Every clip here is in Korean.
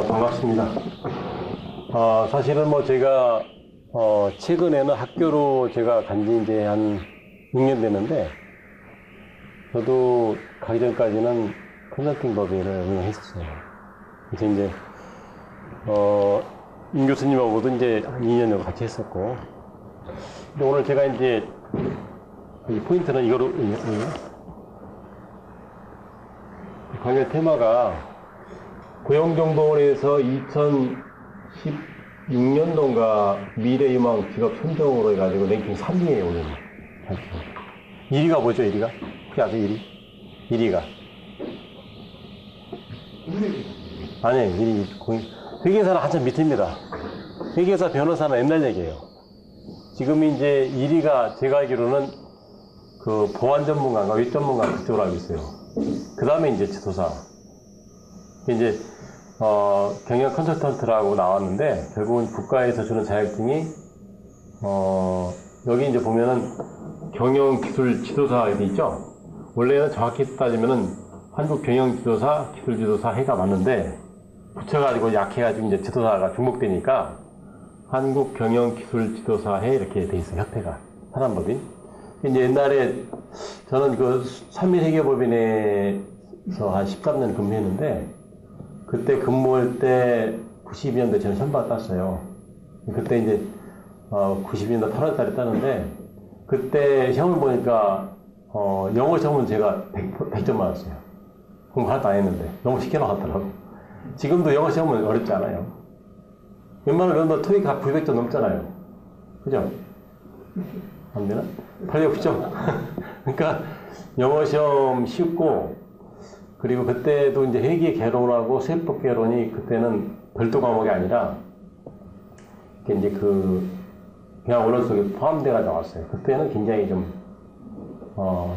반갑습니다. 사실은 뭐 제가 최근에는 학교로 제가 간지 이제 한 6년 됐는데, 저도 가기 전까지는 컨설팅 법인을 운영했었어요. 그래서 이제 임 교수님하고도 이제 한 2년 정도 같이 했었고, 근데 오늘 제가 이제 이 포인트는 이거로 강의 테마가 고용정보원에서 2016년도인가 미래희망 직업 선정으로 해가지고 랭킹 3위에 오는 1위가 뭐죠? 1위가? 혹시 아세요? 1위가? 아니에요. 1위 회계사는 한참 밑입니다. 회계사 변호사는 옛날 얘기예요. 지금 이제 1위가 제가 알기로는 그 보안 전문가인가 외 전문가 그쪽으로 알고 있어요. 그 다음에 이제 지도사. 이제 경영 컨설턴트라고 나왔는데, 결국은 국가에서 주는 자격증이 여기 이제 보면은 경영 기술 지도사 이렇게 있죠. 원래는 정확히 따지면은 한국 경영 지도사, 기술 지도사 해가 맞는데, 붙여가지고 약해가지고 이제 지도사가 중복되니까 한국 경영 기술 지도사 해 이렇게 돼 있어요. 협회가 사람법인. 이제 옛날에 저는 그 삼일회계법인에서 한 13년 근무했는데, 그때 근무할 때 92년도에 저는 시험 땄어요. 그때 이제 92년도 8월달에 따는데, 그때 시험을 보니까 영어 시험은 제가 100점 맞았어요. 공부 하나도 안 했는데 너무 쉽게 나왔더라고. 지금도 영어 시험은 어렵지 않아요. 웬만하면 토익 900점 넘잖아요. 그죠? 안 되나? 800점. 그러니까 영어 시험 쉽고, 그리고 그때도 이제 회계 개론하고 세법 개론이 그때는 별도 과목이 아니라 이제 그냥 언어 속에 포함돼가 나왔어요. 그때는 굉장히 좀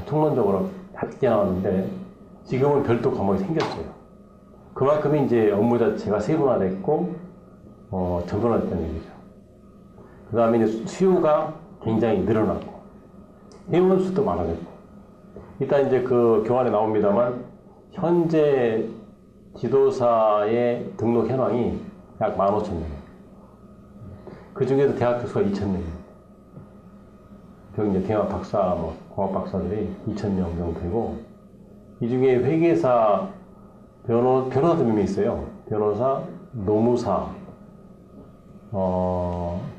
총론적으로 낮게 나왔는데, 지금은 별도 과목이 생겼어요. 그만큼 이제 업무 자체가 세분화됐고 전분화됐다는 얘기죠. 그 다음에 이제 수요가 굉장히 늘어나고 회원 수도 많아졌고, 일단 이제 그 교환에 나옵니다만, 현재 지도사의 등록 현황이 약 15,000명. 그 중에도 대학 교수가 2,000명. 그 이제 대학 박사, 공학 박사들이 2,000명 정도 되고, 이 중에 회계사, 변호사도 몇 명 있어요. 변호사, 노무사,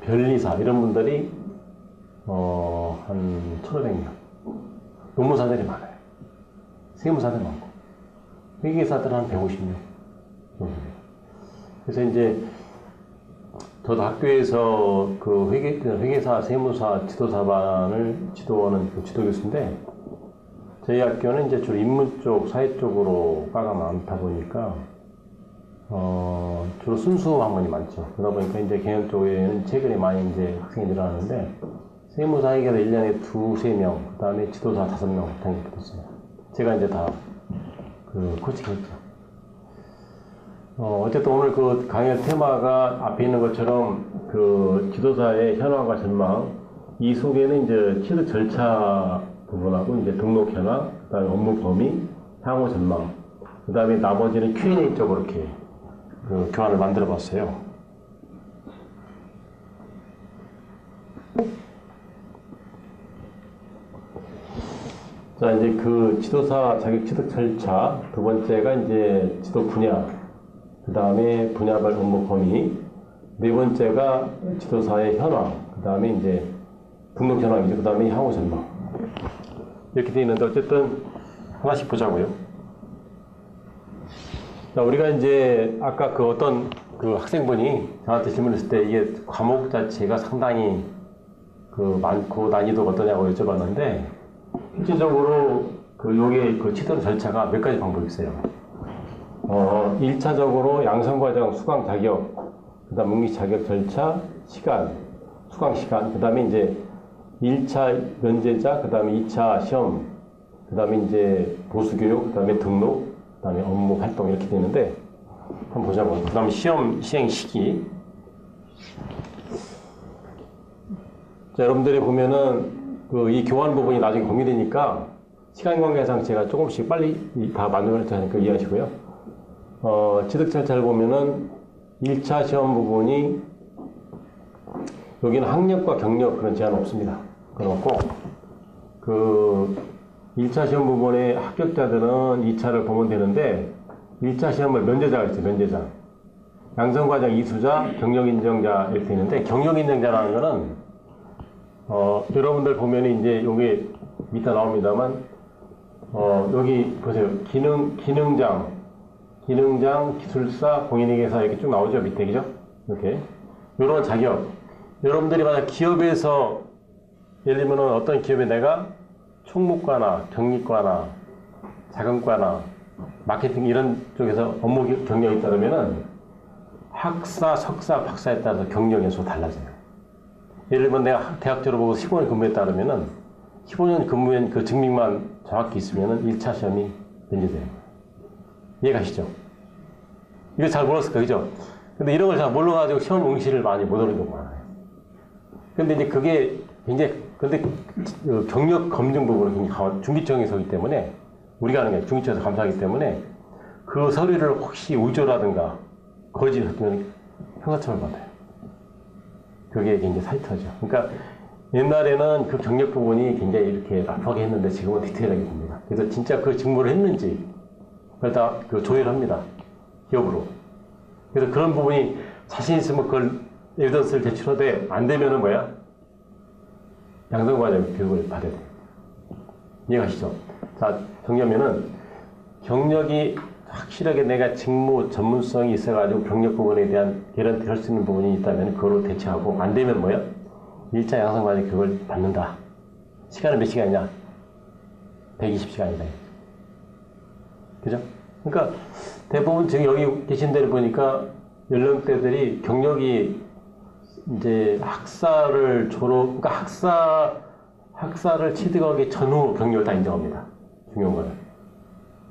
변리사, 이런 분들이, 한 1,500명. 노무사들이 많아요. 세무사들 많고. 회계사들은 한 150명 정도 돼요. 그래서 이제 저도 학교에서 그 회계사, 세무사 지도사반을 지도하는 그 지도교수인데, 저희 학교는 이제 주로 인문 쪽, 사회 쪽으로 과가 많다 보니까 주로 순수 학문이 많죠. 그러다 보니까 이제 경영 쪽에는 최근에 많이 이제 학생이 늘어나는데, 세무사 회계사 1년에 2-3명, 그 다음에 지도사 5명 당연히 붙었어요. 제가 이제 다 코치했죠. 어쨌든 오늘 그 강의 테마가 앞에 있는 것처럼 그 지도사의 현황과 전망, 이 속에는 이제 취득 절차 부분하고 이제 등록 현황, 그 다음에 업무 범위, 향후 전망, 그 다음에 나머지는 Q&A 쪽으로 이렇게 그 교환을 만들어 봤어요. 자, 이제 그 지도사 자격 취득 절차, 두 번째가 이제 지도 분야, 그 다음에 분야별 업무 범위, 네 번째가 지도사의 현황, 그 다음에 이제 등록 현황이죠. 그 다음에 향후 전망. 이렇게 되어 있는데, 어쨌든 하나씩 보자고요. 자, 우리가 이제 아까 그 어떤 그 학생분이 저한테 질문했을 때 이게 과목 자체가 상당히 그 많고 난이도가 어떠냐고 여쭤봤는데, 실질적으로 요게 그 취득 절차가 몇 가지 방법이 있어요. 1차적으로 양성과정 수강 자격, 그 다음 응시 자격 절차, 시간, 수강 시간, 그 다음에 이제 1차 면제자, 그 다음에 2차 시험, 그 다음에 이제 보수교육, 그 다음에 등록, 그 다음에 업무 활동 이렇게 되는데, 한번 보자고. 그 다음 시험 시행 시기. 자, 여러분들이 보면은 이 교환 부분이 나중에 공개되니까 시간 관계상 제가 조금씩 빨리 다 만들어낼 테니까 이해하시고요. 취득 절차를 보면은 1차 시험 부분이 여기는 학력과 경력 그런 제한 없습니다. 그렇고 그 1차 시험 부분에 합격자들은 2차를 보면 되는데 1차 시험을 면제자가 있어요. 면제자. 양성과정 이수자, 경력인정자 이렇게 있는데 경력인정자라는 거는 여러분들 보면 이제 여기 밑에 나옵니다만 여기 보세요. 기능장, 기술사, 공인회계사 이렇게 쭉 나오죠. 밑에 그죠? 이렇게 이런 자격. 여러분들이 만약 기업에서 예를 들면 어떤 기업에 내가 총무과나 경리과나 자금과나 마케팅 이런 쪽에서 업무 경력이 있다면은 학사, 석사, 박사에 따라서 경력 연수가 달라져요. 예를 들면 내가 대학 졸업하고 15년 근무했다면은 15년 근무한 그 증명만 정확히 있으면은 1차 시험이 면제돼요. 이해가시죠? 이거 잘 몰랐을 거예요. 그죠? 근데 이런 걸 잘 몰라가지고 시험 응시를 많이 못 오는 경우가 많아요. 근데 이제 그게 굉장히, 근데 그 경력 검증 부분은 굉장히 중기청에 서기 때문에 우리가 하는 게 중기청에서 감사하기 때문에 그 서류를 혹시 우조라든가 거짓했으면 형사처벌 받아요. 그게 굉장히 사이트죠. 그러니까 옛날에는 그 경력 부분이 굉장히 이렇게 라프하게 했는데 지금은 디테일하게 봅니다. 그래서 진짜 그 직무를 했는지 그걸 다 조회를 기업으로. 그래서 그런 부분이 자신 있으면 그걸 에비던스를 제출하되 안 되면은 뭐야? 양성과정 교육을 받아야 돼요. 이해가시죠? 자, 정리하면은 경력이 확실하게 내가 직무 전문성이 있어가지고 경력 부분에 대한 개런티 할 수 있는 부분이 있다면 그걸로 대체하고 안 되면 뭐야? 1차 양성과정 교육을 받는다. 시간은 몇 시간이냐? 120시간이다. 그죠? 그러니까 대부분 지금 여기 계신 데를 보니까 연령대들이 경력이 이제 학사를 그러니까 학사를 취득하기 전후 경력을 다 인정합니다. 중요한 거는.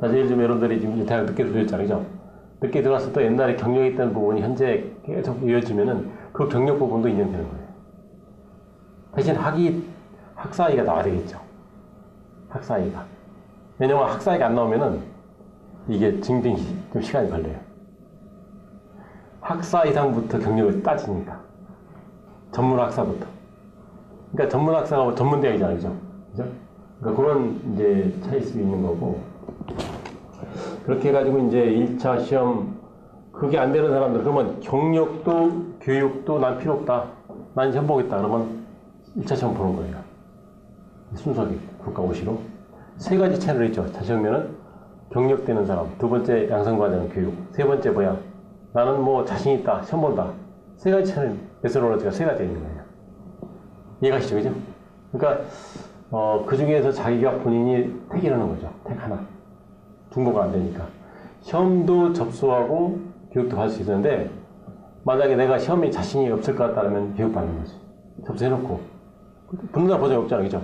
자, 예를 들면 여러분들이 지금 대학 늦게 들어왔잖아요. 그죠? 늦게 들어왔을 때 옛날에 경력이 있던 부분이 현재 계속 이어지면은 그 경력 부분도 인정되는 거예요. 대신 학사이가 나와야 되겠죠. 학사이가. 왜냐면 학사이가 안 나오면은 이게 증빙이 좀 시간이 걸려요. 학사 이상부터 경력을 따지니까. 전문 학사부터. 그러니까 전문 학사가 전문대학이잖아요. 그죠? 그죠? 그러니까 그런 이제 차일 수 있는 거고. 그렇게 해가지고 이제 1차 시험, 그게 안 되는 사람들, 그러면 경력도 교육도 난 필요 없다. 난 시험 보겠다. 그러면 1차 시험 보는 거예요. 순서기, 국가고시로. 세 가지 채널이 있죠. 자시험면은 경력되는 사람, 두 번째 양성과정 교육, 세 번째 뭐야? 나는 뭐 자신 있다. 시험 본다. 세 가지 채널, 메소로로지가 세 가지 있는 거예요. 이해가시죠? 그죠? 그러니까, 그 중에서 자기가 본인이 택이라는 거죠. 택 하나. 중고가 안 되니까. 시험도 접수하고 교육도 받을 수 있는데, 만약에 내가 시험에 자신이 없을 것 같다면 교육 받는 거지. 접수해놓고. 붙는다 보장이 없잖아. 그죠?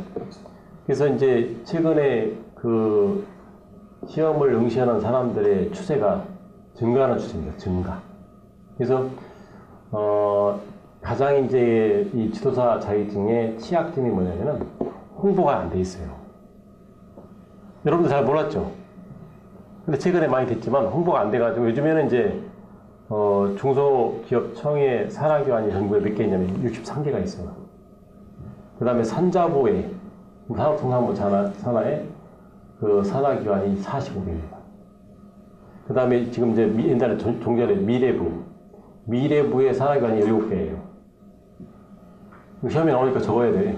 그래서 이제 최근에 그 시험을 응시하는 사람들의 추세가 증가하는 추세입니다. 증가. 그래서, 가장 이제 이 지도사 자격증의 취약점이 뭐냐면은 홍보가 안 돼 있어요. 여러분들 잘 몰랐죠? 근데 최근에 많이 됐지만 홍보가 안 돼가지고 요즘에는 이제 중소기업청의 산하기관이 전국에 몇 개 있냐면 63개가 있어요. 그 다음에 산자부에 산업통상부 산하에 그 산하기관이 45개입니다. 그 다음에 지금 이제 옛날에 종전에 미래부의 산하기관이 17개예요. 시험에 나오니까 적어야 돼.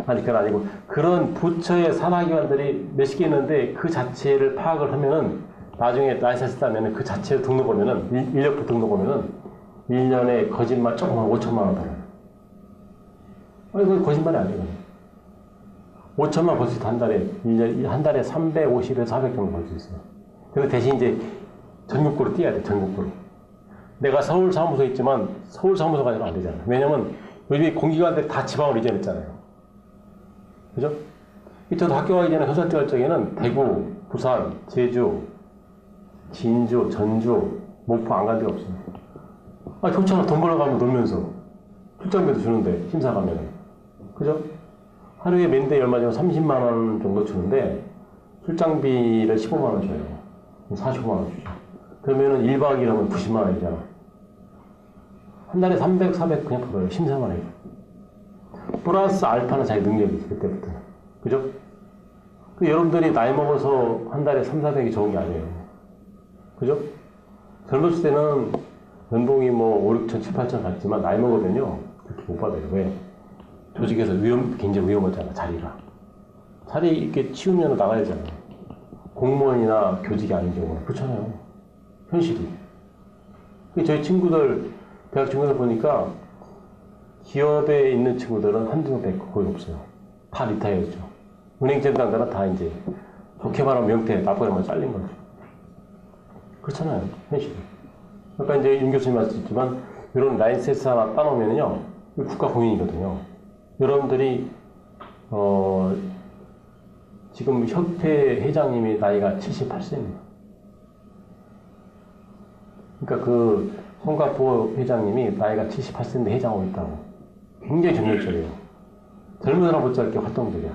아니, 그건 아니고. 그런 부처의 산하기관들이 몇십 개 있는데 그 자체를 파악을 하면은 나중에 라이센스 따면은 그 자체를 등록하면은, 인력부 등록하면은 1년에 거짓말 조금만 5천만 원 벌어요. 아니, 그건 거짓말이 아니에요. 5천만 벌 수 있다, 한 달에. 한 달에 350에서 400 정도 벌 수 있어요. 그래서 대신 이제 전국구로 뛰어야 돼, 전국구로. 내가 서울 사무소에 있지만 서울 사무소 가지고는 안 되잖아요. 왜냐면 요즘에 공기관들이 다 지방으로 이전했잖아요. 그죠? 저도 학교 가기 전에 현사때 갈 적에는 대구, 부산, 제주, 진주, 전주, 목포 안 간 데가 없어요. 아, 좋잖아. 돈 벌어가면 놀면서. 출장비도 주는데, 심사 가면은. 그죠? 하루에 맨대 얼마 전에 30만원 정도 주는데, 출장비를 15만원 줘요. 45만원 주죠. 그러면은 1박 2일 하면 90만원이잖아. 한 달에 300, 400 그냥 벌어요. 심사만 해요. 플러스 알파는 자기 능력이지, 그때부터. 그죠? 여러분들이 나이 먹어서 한 달에 3, 400이 좋은 게 아니에요. 그죠? 젊었을 때는 연봉이 뭐 5, 6천, 7, 8천 갔지만 나이 먹으면요. 그렇게 못 받아요. 왜? 조직에서 굉장히 위험하잖아, 자리가. 자리 이렇게 치우면 나가야 되잖아요. 공무원이나 교직이 아닌 경우는. 그렇잖아요. 현실이. 저희 친구들, 대학 친구들 보니까 기업에 있는 친구들은 한두 명 빼고 거의 없어요. 다 리타이어죠. 은행쟁 단들은 다 이제 좋게 말하면 명태, 나쁘게 말하면 잘린 거죠. 그렇잖아요. 현실이. 아까 이제 윤 교수님 말씀하셨지만 이런 라이센스 하나 따놓으면요. 국가 공인이거든요. 여러분들이 지금 협회 회장님이 나이가 78세입니다. 그러니까 그 송가포 회장님이 나이가 78세인데 회장하고 있다고. 굉장히 전율적이에요. 젊은 사람 못지않게 활동적이야.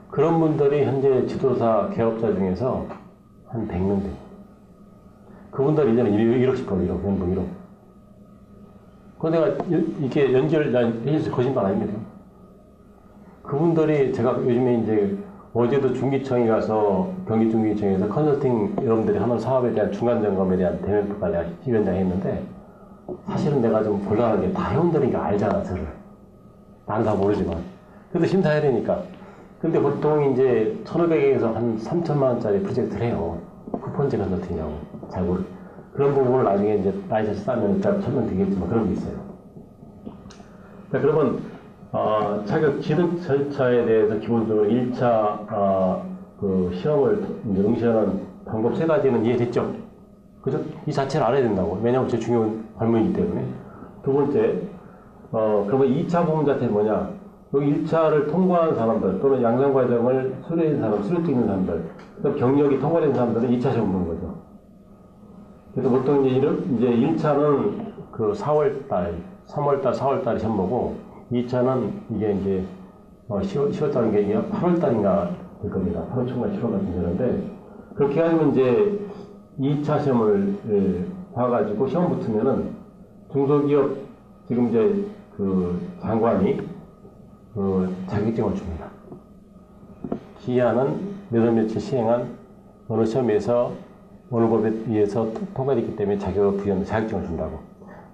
그런 분들이 현재 지도사 개업자 중에서 한 100명 돼요. 그분들 1년에 1억씩 벌어요. 1억, 연봉 1억. 그거 내가 이게 해서 거짓말 아닙니다. 그분들이 제가 요즘에 이제 어제도 중기청에 가서 경기중기청에서 컨설팅 여러분들이 하는 사업에 대한 중간 점검에 대한 대면 평가를 내가 위원장 했는데 사실은 내가 좀 곤란한 게 다 회원들이니까 알잖아, 저를. 나는 다 모르지만. 그래도 심사해야 되니까. 근데 보통 이제 1,500에서 한 3천만 원짜리 프로젝트를 해요. 쿠폰제 컨설팅이라고. 잘 모르. 그런 부분을 나중에 이제 라이센스 따면 일단 설명드리겠지만 그런 게 있어요. 자, 그러면 자격 진입 절차에 대해서 기본적으로 1차 그 시험을 이제 응시하는 방법 3가지는 이해됐죠? 그죠? 이 자체를 알아야 된다고. 왜냐하면 제일 중요한 관문이기 때문에. 두 번째, 그러면 2차 부분 자체는 뭐냐? 여기 1차를 통과한 사람들 또는 양성 과정을 수료한 사람, 수료증 있는 사람들, 그다음 경력이 통과된 사람들은 2차 시험 보는 거죠. 그래서 보통 이제 1차는 그 4월달, 3월달, 4월달에 시험 보고 2차는 이게 이제 10월달인가 이게 8월달인가 될 겁니다. 8월 초인가 7월 같은 되는데 그렇게 하면 이제 2차 시험을 봐가지고 시험 붙으면은 중소기업 지금 이제 그 장관이 자격증을 줍니다. 기한은 몇월 며칠 시행한 어느 시험에서 어느 법에 의해서 통과됐기 때문에 자격을 부여하는 자격증을 준다고.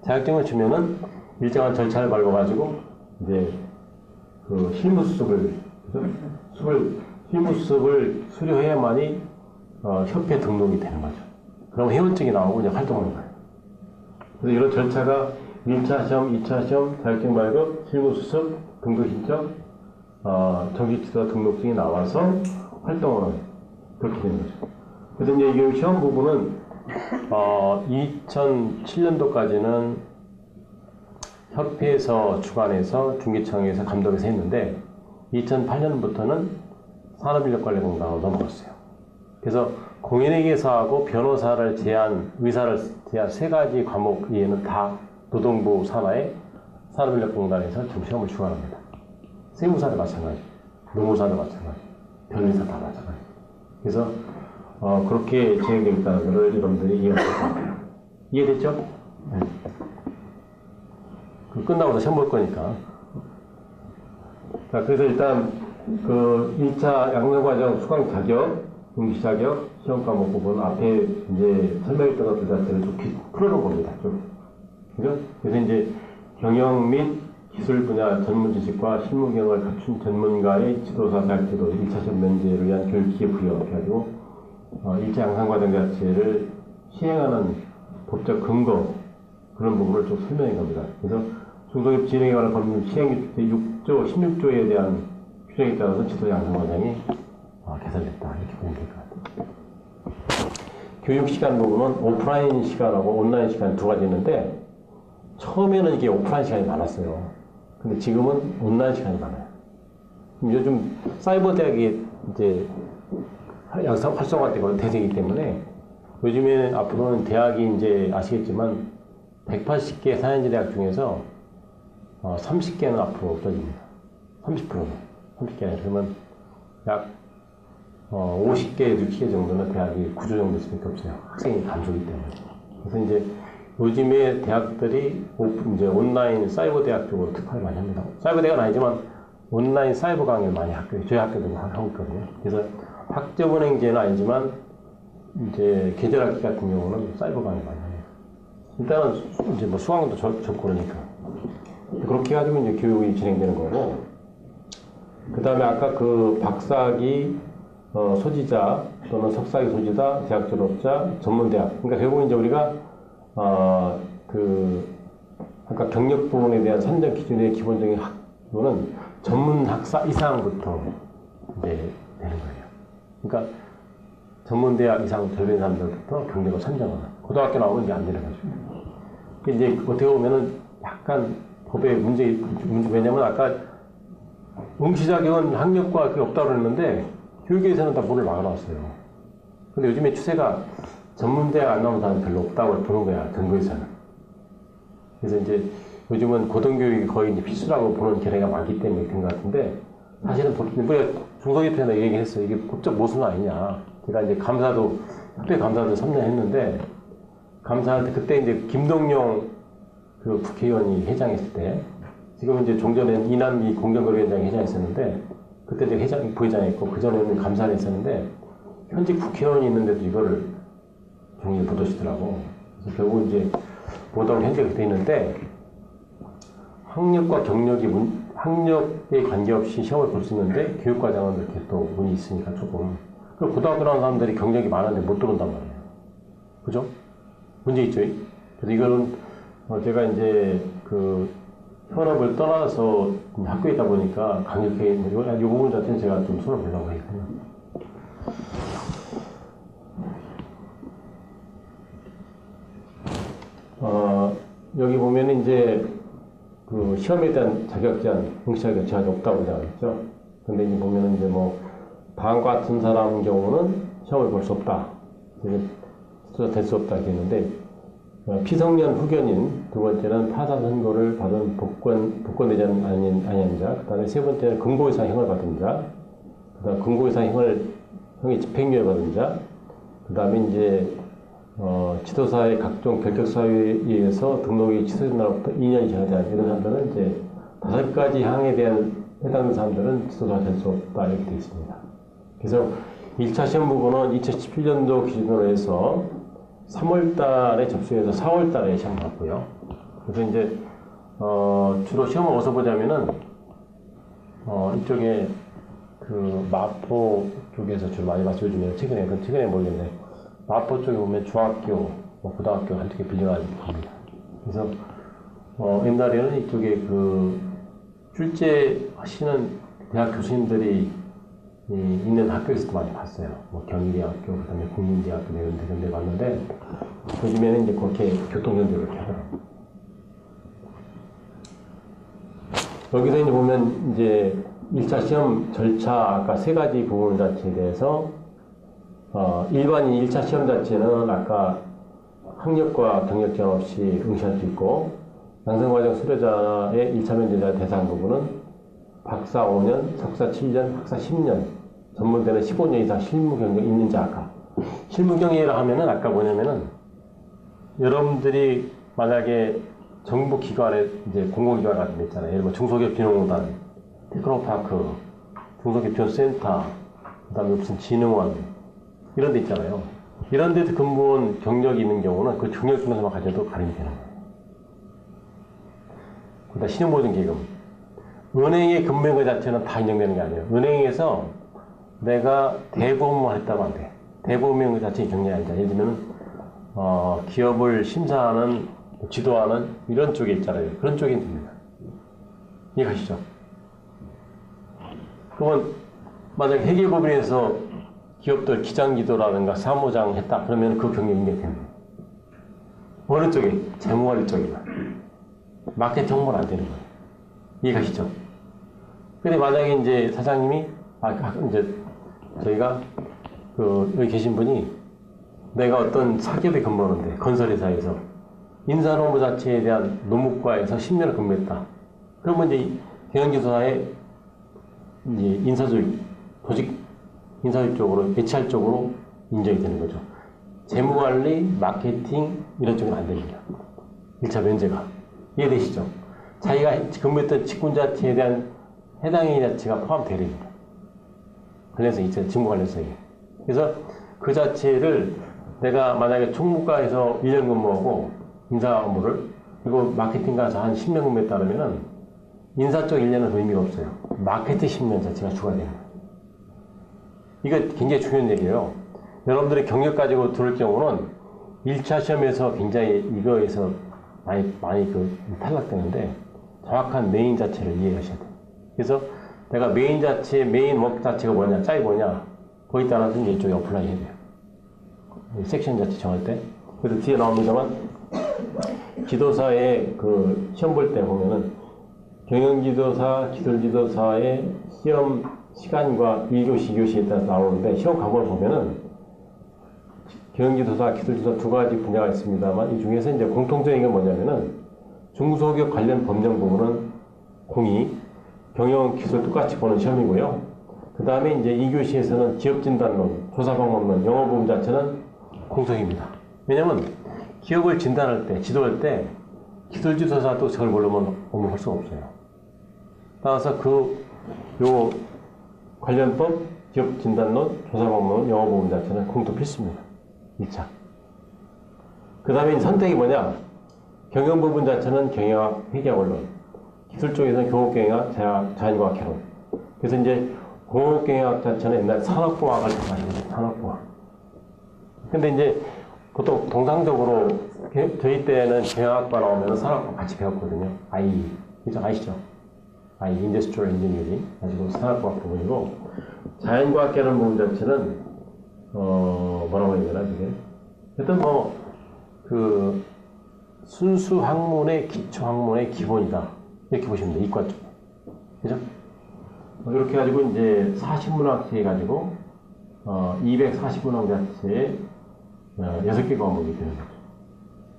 자격증을 주면은 일정한 절차를 밟아가지고 이제 그 실무수습을 수료해야만이 협회 등록이 되는 거죠. 그럼 회원증이 나오고 이제 활동하는 거예요. 그래서 이런 절차가 1차 시험, 2차 시험, 자격증 발급, 실무수습, 등록 신청, 정기지도 등록증이 나와서 활동하는 그렇게 되는 거죠. 그래서 이제 이 시험 부분은 2007년도까지는 협회에서 주관해서 중기청에서 감독해서 했는데 2008년부터는 산업인력관리공단으로 넘어갔어요. 그래서 공인회계사하고 변호사를 제한, 의사를 제한 3가지 과목 외에는 다 노동부 산하에 산업인력공단에서 지금 시험을 주관합니다. 세무사도 마찬가지, 노무사도 마찬가지, 변리사 다 마찬가지. 그래서 그렇게 진행되고 있다는 것을 여러분들이 이해할 수 있습니다. 이해됐죠? 네. 끝나고서 시험 볼 거니까. 자, 그래서 일단 그 1차 양성과정 수강 자격, 응시 자격, 시험 과목 부분 앞에 이제 설명했던 것들 자체를 좀 풀어놓은 겁니다. 좀. 그죠? 그래서 이제 경영 및 기술 분야 전문 지식과 실무 경험을 갖춘 전문가의 지도사 자격제도 1차 시험 면제를 위한 교육기회 부여해가지고 1차 양성과정 자체를 시행하는 법적 근거 그런 부분을 좀 설명해 겁니다. 그래서 중소기업 진행에 관한 법률 시행 6조, 16조에 대한 규정에 따라서 지도 양성과정이 개설됐다. 이렇게 보면 될 것 같아요. 교육 시간 부분은 오프라인 시간하고 온라인 시간 2가지 있는데 처음에는 이게 오프라인 시간이 많았어요. 근데 지금은 온라인 시간이 많아요. 요즘 사이버 대학이 이제 활성화되고 대세이기 때문에 요즘에는 앞으로는 대학이 이제 아시겠지만 180개 4년제 대학 중에서 30개는 앞으로 없어집니다. 30%는. 30개. 그러면 약 50개, 60개 정도는 대학이 구조 정도 수밖에 없어요. 학생이 감소기 때문에. 그래서 이제 요즘에 대학들이 이제 온라인 사이버 대학 쪽으로 특화를 많이 합니다. 사이버 대학은 아니지만 온라인 사이버 강의를 많이 저희 학교도 하고 있거든요. 그래서 학점은행제는 아니지만 이제 계절학기 같은 경우는 사이버 강의 많이 해요. 일단은 이제 뭐 수강도 적고 그러니까 그렇게 해가지고 이제 교육이 진행되는 거고, 그 다음에 아까 그 박사학위 소지자 또는 석사학위 소지자, 대학 졸업자, 전문대학. 그러니까 결국 이제 우리가 아까 경력 부분에 대한 선정 기준의 기본적인 학부는 전문 학사 이상부터 이제 되는 거예요. 그러니까 전문대학 이상 되는 사람들부터 경력을 선정하는. 고등학교 나오면 이제 안 되는 거죠. 이제 어떻게 보면은 약간 법의 문제 왜냐면 아까 응시 자격은 학력과 그게 없다고 그랬는데 교육에서는 다 문을 막아놨어요. 근데 요즘에 추세가 전문대학 안 나오는 사람이 별로 없다고 보는 거야, 근거에서는. 그래서 이제 요즘은 고등교육이 거의 이제 필수라고 보는 견해가 많기 때문에 그런 것 같은데, 사실은 우리가 중소기업 때나 얘기했어요. 이게 법적 모순 아니냐. 제가 이제 학교 감사도 3년 했는데, 감사할 때 그때 이제 김동영 그 국회의원이 회장했을 때, 지금 이제 종전에는 이남기 공정거래위원장이 회장했었는데, 그때 이제 부회장했고, 그전에는 감사를 했었는데, 현직 국회의원이 있는데도 이거를 종이에 보도시더라고. 그래서 결국 이제 보도는 현재가 돼 있는데, 학력과 학력에 관계없이 시험을 볼 수 있는데, 교육과정은 이렇게 또 문이 있으니까 조금. 그리고 고등학교 나온 사람들이 경력이 많은데 못 들어온단 말이에요. 그죠? 문제 있죠? 그래서 이거는 제가 이제 그 현업을 떠나서 학교에 있다 보니까 강력하게 이 부분 자체는 제가 좀 손을 보려고 했거든요. 여기 보면은 이제 그 시험에 대한 자격 제한, 응시 자격 제한이 없다고 생각했죠. 근데 이제 보면은 이제 뭐 다음과 같은 사람 경우는 시험을 볼 수 없다. 될 수 없다 이렇게 했는데, 피성년 후견인, 두 번째는 파산 선고를 받은 복권되지 아니한 자, 그 다음에 세 번째는 금고 이상 형을 받은 자, 그 다음 금고 이상 형의 집행유예 받은 자, 그 다음에 이제 지도사의 각종 결격사유에 의해서 등록이 취소된 날부터 2년이 지나지 이런 사람들은 이제 5가지 항에 대한 해당하는 사람들은 지도사가 될 수 없다 이렇게 되어 있습니다. 그래서 1차 시험 부분은 2017년도 기준으로 해서 3월 달에 접수해서 4월 달에 시험 봤고요. 그래서 이제 주로 시험을 어디서 보자면은 이쪽에 그 마포 쪽에서 주로 많이 봤어요. 요즘에 최근에 모르겠네. 마포 쪽에 보면 중학교, 고등학교 한두 개 빌려가지고 봅니다. 그래서 옛날에는 이쪽에 그 출제 하시는 대학 교수님들이 있는 학교에서도 많이 봤어요. 뭐 경희대학교, 그 다음에 국민대학교 이런 데 봤는데, 요즘에는 이제 그렇게 교통연수를 이렇게 하더라고요. 여기서 이제 보면 이제 1차 시험 절차, 아까 3가지 부분 자체에 대해서 일반인 1차 시험 자체는 아까 학력과 경력 제한 없이 응시할 수 있고, 양성과정 수료자의 1차 면제자 대상 부분은 박사 5년, 석사 7년, 학사 10년, 전문대는 15년 이상 실무 경력 있는 자. 아까 실무 경력이라 하면은 아까 뭐냐면은 여러분들이 만약에 정부 기관에 이제 공공기관 같은 데 있잖아요. 예를 들어 중소기업 비농공단, 테크노파크, 중소기업 지원센터, 그다음에 무슨 진흥원 이런 데 있잖아요. 이런 데서 근무원 경력이 있는 경우는 그 경력 중에서만 가져도 가림이 되는 거예요. 그다음 신용보증기금, 은행에 근무한 것 자체는 다 인정되는 게 아니에요. 은행에서 내가 대보험을 했다고 안 돼. 대보험인 것 자체 인정이 아니라, 예를 들면 기업을 심사하는, 지도하는 이런 쪽에 있잖아요. 그런 쪽에 됩니다. 이해가시죠? 그러면 만약 회계법인에서 기업들 기장지도라든가 사무장 했다 그러면 그 경력 인정이 됩니다. 어느 쪽에? 재무관리 쪽에만. 마케팅 홍보는 안 되는 거예요. 이해가시죠? 근데 만약에 이제 사장님이, 이제 저희가 여기 계신 분이 내가 어떤 사기업에 근무하는데, 건설회사에서 인사노무 자체에 대한 노무과에서 10년을 근무했다. 그러면 이제 경영지도사의 이제 인사조직, 조직 인사조직 쪽으로, HR 쪽으로 인정이 되는 거죠. 재무관리, 마케팅 이런 쪽은 안 됩니다. 1차 면제가. 이해되시죠? 자기가 근무했던 직군 자체에 대한 해당인 자체가 포함되어 됩니다. 관련성 있잖아요. 직무관련성이. 그래서 그 자체를 내가 만약에 총무과에서 1년 근무하고 인사 업무를, 그리고 마케팅 가서 한 10년 근무했다 그러면은 인사 쪽 1년은 의미가 없어요. 마케팅 10년 자체가 추가됩니다. 이거 굉장히 중요한 얘기예요. 여러분들이 경력 가지고 들을 경우는 1차 시험에서 굉장히 이거에서 많이 탈락되는데, 정확한 메인 자체를 이해하셔야 돼요. 그래서 내가 메인 자체, 메인 웍 자체가 뭐냐, 짝이 뭐냐, 거기에 따라서 이제 이쪽에 어플라이 해야 돼요. 섹션 자체 정할 때. 그래서 뒤에 나옵니다만, 지도사의 그 시험 볼 때 보면은 경영지도사, 기술지도사의 시험 시간과 1교시, 2교시에 따라서 나오는데, 시험 과목을 보면은 경영지도사, 기술지도사 두 가지 분야가 있습니다만, 이 중에서 이제 공통적인 게 뭐냐면은 중소기업 관련 법령 부분은 공이, 경영 기술 똑같이 보는 시험이고요. 그 다음에 이제 2교시에서는 기업진단론, 조사방법론, 영어 부분 자체는 공통입니다. 왜냐면 기업을 진단할 때, 지도할 때 기술지도사도 저걸 모르면 업무를 할 수가 없어요. 따라서 요 관련법, 기업진단론, 조사방법론, 영어 부분 자체는 공통 필수입니다. 1차. 그 다음에 선택이 뭐냐? 경영 부분 자체는 경영학, 회계학원론, 기술 쪽에서는 교육경영학, 자연과학 개론. 그래서 이제 공업경영학 자체는 옛날 산업공학을 가지고 산업공학. 근데 이제 보통 동상적으로 저희 때는 경영학과 나오면 산업과 같이 배웠거든요. 그죠? 아시죠? Industrial Engineering 가지고 산업과학 부분이고, 자연과학 개론 부분 자체는 뭐라고 해야 되나 그게? 하여튼 순수 학문의 기초 학문의 기본이다. 이렇게 보시면 돼요. 이과 쪽. 그죠? 이렇게 해가지고 이제 40문학제 해가지고 240문학 자체에 6개 과목이 되는 거죠.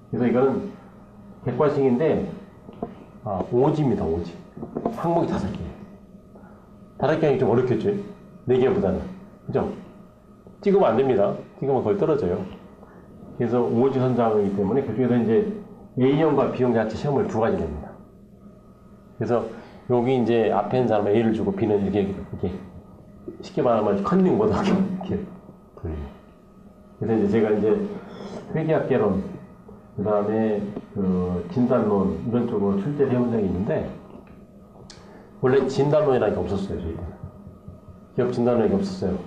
그래서 이거는 객관식인데 오지입니다. 오지. 항목이 5개. 5개 하기 좀 어렵겠죠? 4개보다는. 그죠? 찍으면 안 됩니다. 찍으면 거의 떨어져요. 그래서 오지 선정이기 때문에 그중에서 이제 A형과 B형 자체 시험을 2가지 냅니다. 그래서 여기 이제 앞에 있는 사람은 A를 주고 B는 이렇게 쉽게 말하면 컨닝 못하게 이렇게 돌려요. 그래서 이제 제가 이제 회계학 개론, 그 다음에 진단론 이런 쪽으로 출제를 해본 적이 있는데, 원래 진단론이라는 게 없었어요. 저희 때는. 기업 진단론이 없었어요.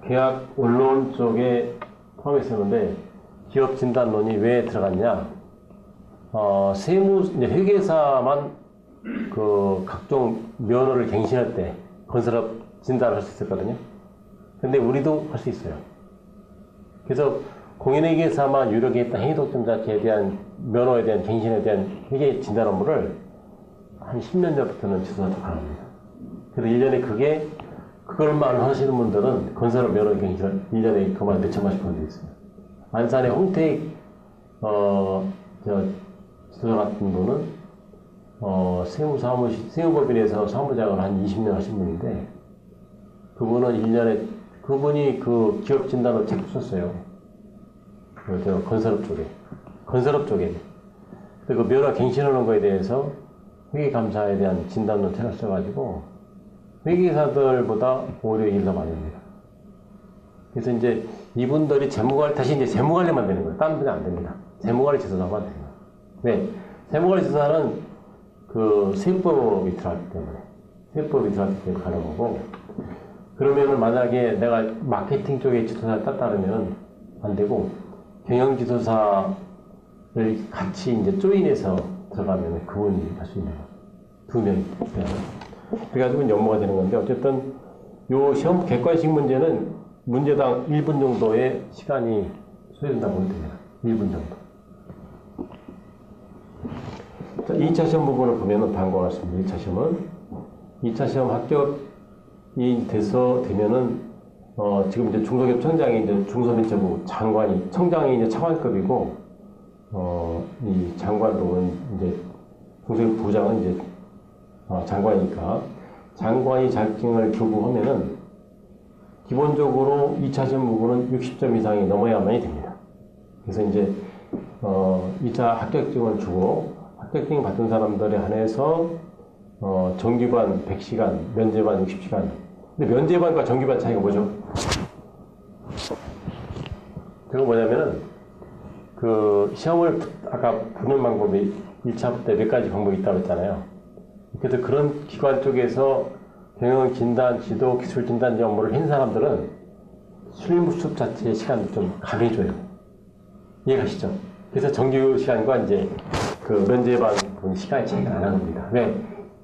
계약 원론 쪽에 포함했었는데, 기업 진단론이 왜 들어갔냐? 이제 회계사만 각종 면허를 갱신할 때 건설업 진단을 할 수 있었거든요. 근데 우리도 할 수 있어요. 그래서 공인회계사만 유력에 있던 행위독점 자체에 대한 면허에 대한 갱신에 대한 회계 진단 업무를 한 10년 전부터는 지도사도 가능합니다. 그래서 1년에 그걸만 하시는 분들은 건설업 면허 갱신을 1년에 그만 몇 천만씩 벌고 있어요. 안산의 홍택 지도사 같은 분은 세무법인에서 사무장을 한 20년 하신 분인데, 그분은 1년에, 그분이 기업 진단을 책 썼어요. 건설업 쪽에. 그 면허 갱신하는 거에 대해서 회계감사에 대한 진단론 책을 써가지고, 회계사들보다 오히려 일을 더 많이 합니다. 그래서 이제 이분들이 다시 이제 재무관리만 되는 거예요. 다른 분이 안 됩니다. 재무관리 지도사만 되는 거예요. 왜? 재무관리 지도사는 세법이 들어가기 때문에 가는 거고, 그러면은 만약에 내가 마케팅 쪽에 지도사를 따르면 안 되고, 경영지도사를 같이 이제 조인해서 들어가면 그분이 할 수 있는 거예요. 2명이. 그래가지고 연모가 되는 건데, 어쨌든 요 시험 객관식 문제는 문제당 1분 정도의 시간이 소요된다고 보면 됩니다. 1분 정도. 자, 2차 시험 부분을 보면은 다음과 같습니다. 2차 시험은 2차 시험 합격이 되면은 지금 이제 중소기업청장이 이제 중소벤처부 장관이, 청장이 이제 차관급이고, 이 장관급은 이제 중소기업부장은 이제 장관이니까, 장관이 자격증을 교부하면은 기본적으로 2차 시험 부분은 60점 이상이 넘어야만이 됩니다. 그래서 이제 2차 합격증을 주고 합격증 받은 사람들에 한해서 정규반 100시간, 면제반 60시간. 근데 면제반과 정규반 차이가 뭐죠? 그거 뭐냐면은 그 시험을 아까 보는 방법이 1차 때 몇 가지 방법이 있다고 했잖아요. 그래서 그런 기관 쪽에서 경영 진단, 지도, 기술 진단 업무를 한 사람들은 실무 수업 자체의 시간을 좀 감해줘요. 이해가시죠? 그래서 정규 시간과 이제 그 면제반 시간의 차이가 안 나는 겁니다. 왜?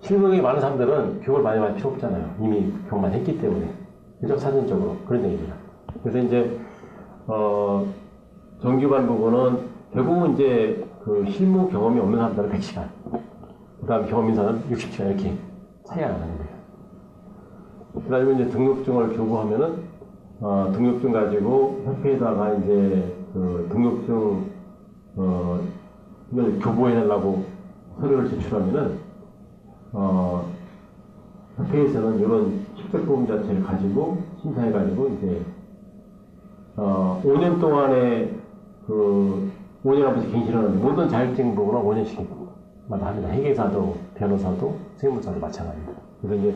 실무경이 많은 사람들은 교육을 많이 할 필요 없잖아요. 이미 교육만 했기 때문에. 그죠? 사전적으로. 그런 얘기입니다. 그래서 이제, 정규반 부분은 결국은 이제 그 실무 경험이 없는 사람들은 100시간. 그 다음 경험 있는 사람은 60시간 이렇게 차이가 나는 거예요. 그 다음에 이제 등록증을 교부하면은, 등록증 가지고 협회에다가 이제 그 등록증, 이걸 교부해내려고 서류를 제출하면은, 협회에서는 이런 실적보험 자체를 가지고 심사해가지고 이제 5년 동안에 그 5년 앞에서 갱신을 하는데 모든 자격증 부분은 5년씩마다 합니다. 회계사도 변호사도 세무사도 마찬가지입니다. 그래서 이제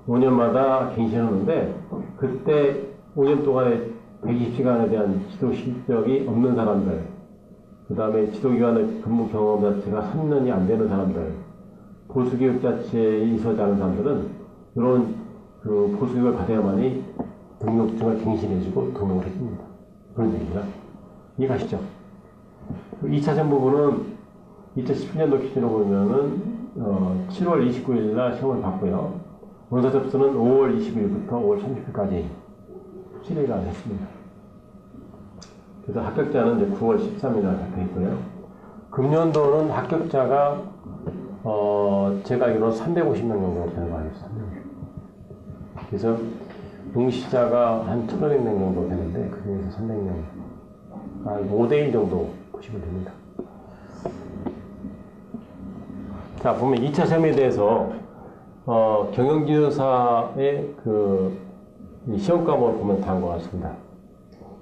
5년마다 갱신하는데 그때 5년 동안에 120시간에 대한 지도 실적이 없는 사람들, 그 다음에 지도기관의 근무 경험 자체가 3년이 안 되는 사람들, 보수교육 자체에 있어지 않은 사람들은 이런 그 보수교육을 받아야만이 등록증을 갱신해주고 등록을 해줍니다. 그런 얘기입니다. 이해가시죠? 2차 시험 부분은 2017년도 기준으로 보면은 7월 29일 날 시험을 봤고요. 원서 접수는 5월 20일부터 5월 30일까지 7일간 했습니다. 그래서 합격자는 이제 9월 13일 날 발표했고요. 금년도는 합격자가 제가 알기로는 350명 정도 되는 거 알고 있어요. 그래서 응시자가 한 1,500명 정도 되는데 그 중에서 300명, 한 5대1 정도 보시면 됩니다. 자, 보면 2차 시험에 대해서 경영지도사의 그 시험 과목을 보면 다음과 같습니다.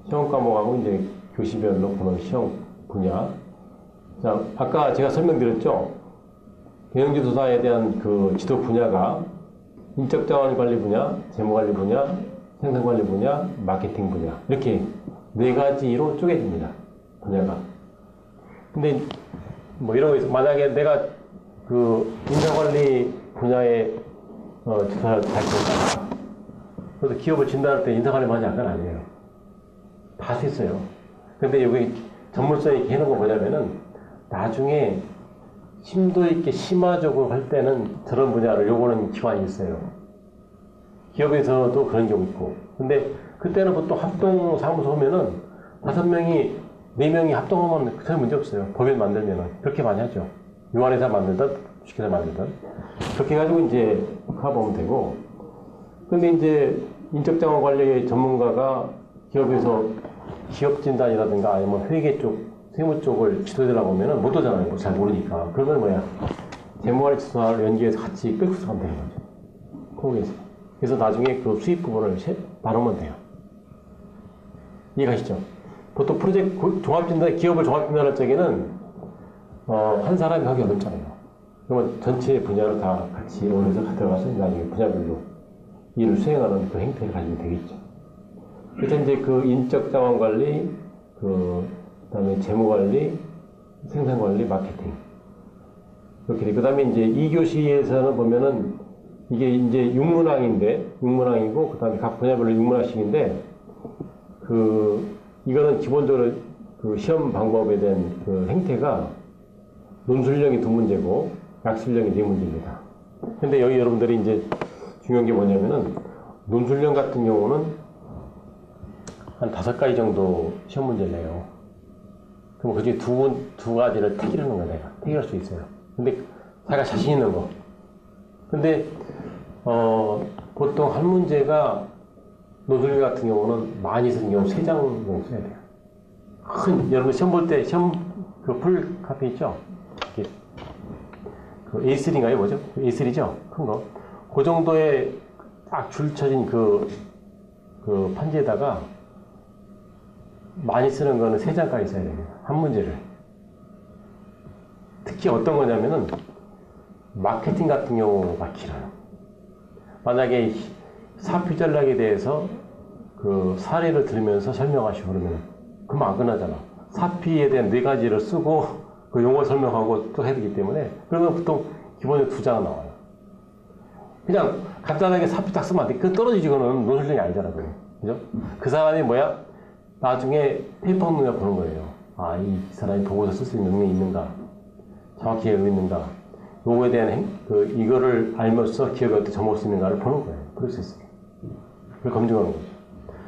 시험 과목하고 이제 교시별로 보는 시험 분야. 자, 아까 제가 설명드렸죠. 경영지도사에 대한 그 지도 분야가 인적자원관리 분야, 재무관리 분야, 생산관리 분야, 마케팅 분야 이렇게 4가지로 쪼개집니다. 분야가. 근데 뭐 이런 거 있어. 만약에 내가 그 인사관리 분야에 지도사를 달성했다. 그래서 기업을 진단할 때 인사관리만 하지 않은 건 아니에요. 다 할 수 있어요. 근데 여기 전문성 있게 해놓은 거 뭐냐면은 나중에 심도 있게 심화적으로 할 때는 저런 분야를 요구하는 기관이 있어요. 기업에서도 그런 경우 있고. 근데 그때는 보통 합동 사무소 오면은 5명이, 4명이 합동하면 전혀 문제 없어요. 법인 만들면은. 그렇게 많이 하죠. 유한회사 만들든, 주식회사 만들든. 그렇게 해가지고 이제 가보면 되고. 근데 이제 인적자원 관리 전문가가 기업에서 기업 진단이라든가 아니면 회계 쪽, 세무 쪽을 지도해달라고 하면은 못 오잖아요. 잘 모르니까. 그러면 뭐야? 재무관리 지도사를 연계해서 같이 끌고 가면 되는 거죠. 통해서. 그래서 나중에 그 수입 부분을 나누면 돼요. 이해가시죠? 보통 프로젝트 종합진단, 기업을 종합진단할 적에는 한 사람이 하기 어렵잖아요. 그러면 전체 분야를 다 같이 원해서 들어가서 나중에 분야별로 일을 수행하는 그 행태를 가지면 되겠죠. 그래서 이제 그 인적자원 관리, 그다음에 재무관리, 생산관리, 마케팅. 이렇게 돼. 그다음에 이제 2교시에서는 보면은 이게 이제 6문항이고, 그다음에 각 분야별로 6문항씩인데, 이거는 기본적으로 그 시험 방법에 대한 그 행태가 논술형이 2문제고, 약술형이 4문제입니다. 근데 여기 여러분들이 이제 중요한 게 뭐냐면은, 논술형 같은 경우는 한 5가지 정도 시험 문제를 내요. 그럼 그 중에 두 가지를 택일하는 거야, 내가. 택일할 수 있어요. 근데 자기가 자신 있는 거. 근데, 보통 한 문제가 노즐 같은 경우는 많이 쓰는 경우 3장 정도 써야 돼요. 여러분 시험 볼 때 시험 그 풀 카페 있죠? 그 A3인가요? 뭐죠? A3죠? 큰 거. 그 정도의 딱 줄 쳐진 그 판지에다가 많이 쓰는 거는 3장까지 써야 됩니다. 한 문제를. 특히 어떤 거냐면은 마케팅 같은 경우가 길어요. 만약에 사표 전략에 대해서 그 사례를 들으면서 설명하시고 그러면 금방 안 끝나잖아. 사피에 대한 4가지를 쓰고 그 용어 설명하고 또 해야 되기 때문에 그러면 보통 기본적으로 2장 나와요. 그냥 간단하게 사피 딱 쓰면 안 돼. 그 떨어지지 그거는 논술력이 아니잖아. 그죠? 그 사람이 뭐야? 나중에 페이퍼 눈에 보는 거예요. 아, 이 사람이 보고서 쓸 수 있는 능력이 있는가? 정확히 알고 있는가? 요거에 대한 이거를 알면서 기업에 어떻게 접목할 수 있는가를 보는 거예요. 그럴 수 있어요. 그걸 검증하는 거죠.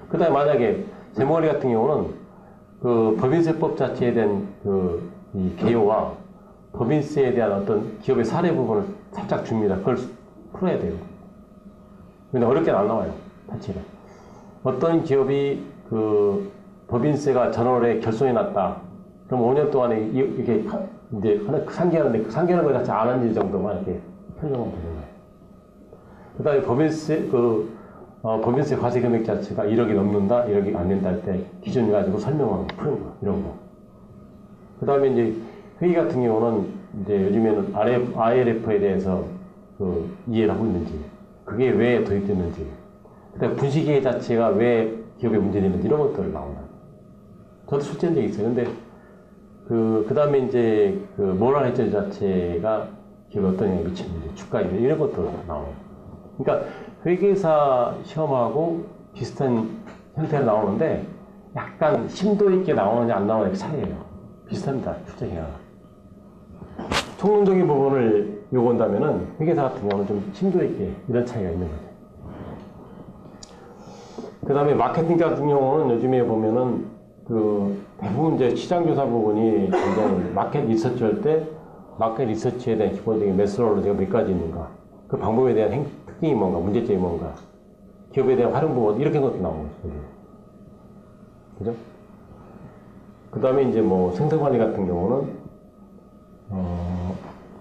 그 다음에 만약에 제머리 같은 경우는 그 법인세법 자체에 대한 이 개요와 법인세에 대한 어떤 기업의 사례 부분을 살짝 줍니다. 그걸 풀어야 돼요. 근데 어렵게는 안 나와요. 자체가. 어떤 기업이 그 법인세가 전월에 결손이 났다. 그럼 5년 동안에 이렇게 이제 상기하는데 그 상기하는 거 자체 안 한 일 정도만 이렇게 설명하면 되는 거예요. 그 다음에 법인세 과세 금액 자체가 1억이 넘는다, 1억이 안 된다 할 때 기준 가지고 설명하고 푸는 거, 이런 거. 그 다음에 이제 회의 같은 경우는 이제 요즘에는 ILF에 대해서 이해를 하고 있는지, 그게 왜 도입됐는지, 그 다음에 분식회 자체가 왜 기업에 문제되는지 이런 것들을 나온다. 저도 출제한 적이 있어요. 근데 그 다음에 이제 모랄 해저 자체가 기업에 어떤 영향을 미치는지, 주가 이런 것도 나와요. 그러니까 회계사 시험하고 비슷한 형태로 나오는데 약간 심도 있게 나오느냐 안 나오느냐 차이예요. 비슷합니다. 출제가. 총론적인 부분을 요구한다면은 회계사 같은 경우는 좀 심도 있게 이런 차이가 있는 거죠. 그 다음에 마케팅 같은 경우는 요즘에 보면은 대부분 이제 시장조사 부분이 굉장히 마켓 리서치 할 때 마켓 리서치에 대한 기본적인 메스로로지가 몇 가지 있는가, 그 방법에 대한 특징이 뭔가, 문제점이 뭔가, 기업에 대한 활용 부분 이렇게 것도 나오는 거죠. 그죠? 그 다음에 이제 뭐 생산관리 같은 경우는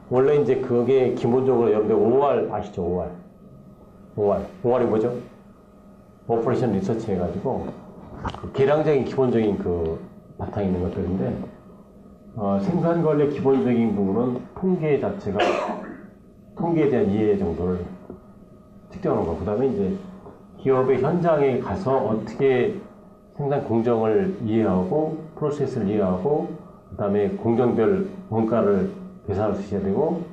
원래 이제 그게 기본적으로 여러분들 OR 아시죠? OR이 뭐죠? 오퍼레이션 리서치 해가지고 계량적인 기본적인 바탕이 있는 것들인데 생산관리의 기본적인 부분은 통계 자체가 통계에 대한 이해 정도를 측정하는 거. 그 다음에 이제 기업의 현장에 가서 어떻게 생산 공정을 이해하고 프로세스를 이해하고 그 다음에 공정별 원가를 계산할 수 있어야 되고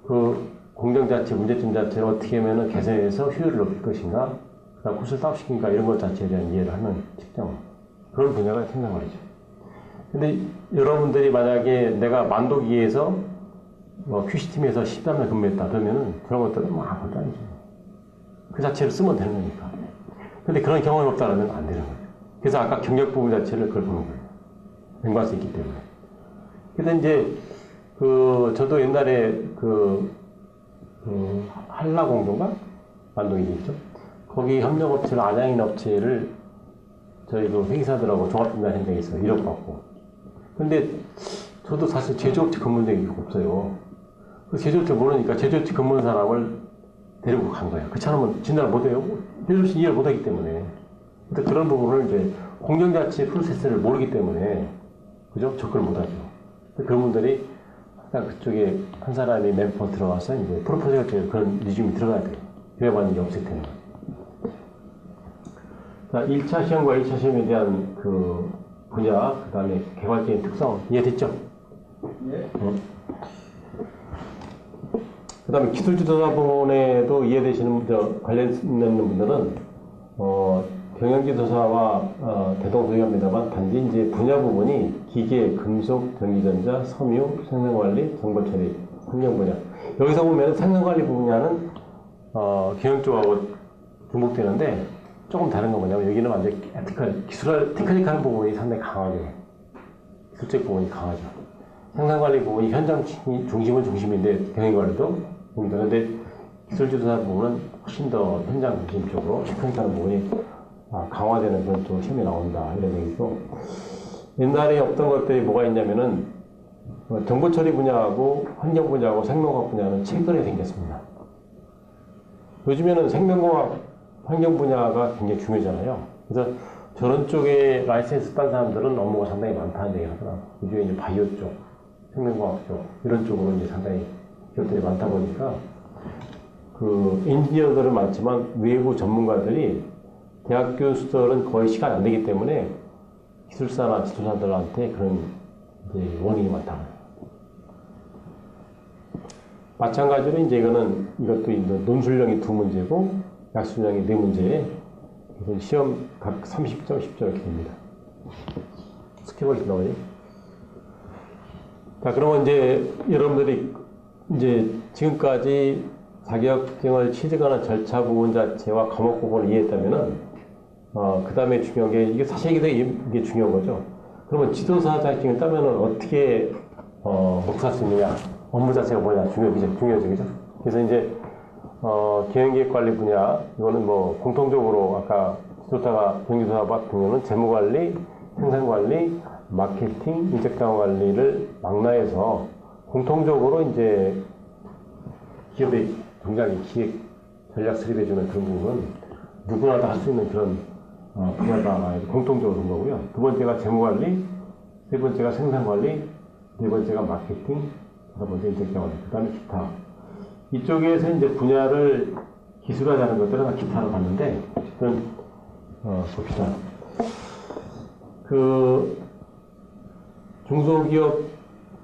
그 공정 자체 문제점 자체를 어떻게 하면 개선해서 효율을 높일 것인가, 그 다음 코스를 다운시킨가 이런 것 자체에 대한 이해를 하는 측정, 그런 분야가 생산관리죠. 근데 여러분들이 만약에 내가 만도기에서 QC팀에서 13년 근무했다 그러면은 그런 것들은 아무것도 아니죠. 그 자체를 쓰면 되는 거니까. 근데 그런 경험이 없다면 안 되는 거죠. 그래서 아까 경력 부분 자체를 그걸 보는 거예요. 연구할 수 있기 때문에. 근데 이제 저도 옛날에 한라공동가 만동이 있죠. 거기 협력업체를 안양인 업체를 저희 회계사들하고 종합팀장 한 적이 있어요. 1억 받고. 근데 저도 사실 제조업체 근무한 적이 없어요. 제조업체 모르니까 제조업체 근무하는 사람을 데리고 간 거예요. 그 사람은 진단을 못해요. 제조업체 이해를 못하기 때문에. 근데 그런 부분을 이제 공정 자체 프로세스를 모르기 때문에 그죠? 접근을 못하죠. 그런 분들이 딱 그쪽에 한 사람이 멤버 들어와서 이제 프로포즈 쪽에 그런 리즘이 들어가야 돼요. 그래야만 이게 없앨 텐데. 자, 1차 시험과 2차 시험에 대한 분야, 그 다음에 개발적인 특성, 이해됐죠? 네. 그 다음에 기술지도사 부분에도 이해되시는 관련 있는 분들은, 경영지도사와 대동소이합니다만, 단지 이제 분야 부분이 기계, 금속, 전기전자, 섬유, 생산관리, 정보처리, 환경 분야. 여기서 보면 생산관리 분야는, 경영 쪽하고 중복되는데, 조금 다른 건 뭐냐면 여기는 완전 테크니컬한 부분이 상당히 강하죠. 기술적 부분이 강하죠. 생산관리 부분이 현장 중심은 중심인데 경영관리도 그런데 기술지도사 부분은 훨씬 더 현장 중심 쪽으로 테크니컬한 부분이 강화되는 그런 또 시험이 나온다 이런 얘기고, 옛날에 없던 것들이 뭐가 있냐면은 정보 처리 분야하고 환경 분야하고 생명과학 분야는 최근에 생겼습니다. 요즘에는 생명과학 환경 분야가 굉장히 중요하잖아요. 그래서 저런 쪽에 라이센스 딴 사람들은 업무가 상당히 많다는 얘기를 하더라고요. 요즘에 이제 바이오 쪽, 생명과학 쪽 이런 쪽으로 이제 상당히 기업들이 많다 보니까 그 엔지니어들은 많지만 외부 전문가들이 대학교 수들은 거의 시간이 안 되기 때문에 기술사나 지도사들한테 그런 이제 원인이 많다. 마찬가지로 이제 이것도 이제 논술량이 2문제고 약술량이 4문제에 그래서 시험 각 30점, 10점 이렇게 됩니다. 스킵하기 나오죠. 자, 그러면 이제 여러분들이 이제 지금까지 자격증을 취득하는 절차 부분 자체와 과목 부분을 이해했다면은 그 다음에 중요한 게 이게 사실 이게 중요한 거죠. 그러면 지도사 자격증을 따면은 어떻게 목사할 수 있느냐, 업무 자체가 뭐냐 중요하죠, 그죠? 그래서 이제 기획기획 관리 분야 이거는 뭐 공통적으로 아까 지도사가 경기도사 같은 경우는 재무관리, 생산관리, 마케팅, 인적자원 관리를 망라해서 공통적으로 이제 기업의 굉장히 기획 전략 수립해주는 그런 부분은 누구나 다 할 수 있는 그런 분야가 공통적으로 그런 거고요. 2번째가 재무관리, 3번째가 생산관리, 4번째가 마케팅, 5번째 인적자원 관리, 그 다음에 기타. 이쪽에서 이제 분야를 기술화하는 것들은 다 기타로 봤는데, 어쨌든 봅시다. 그 중소기업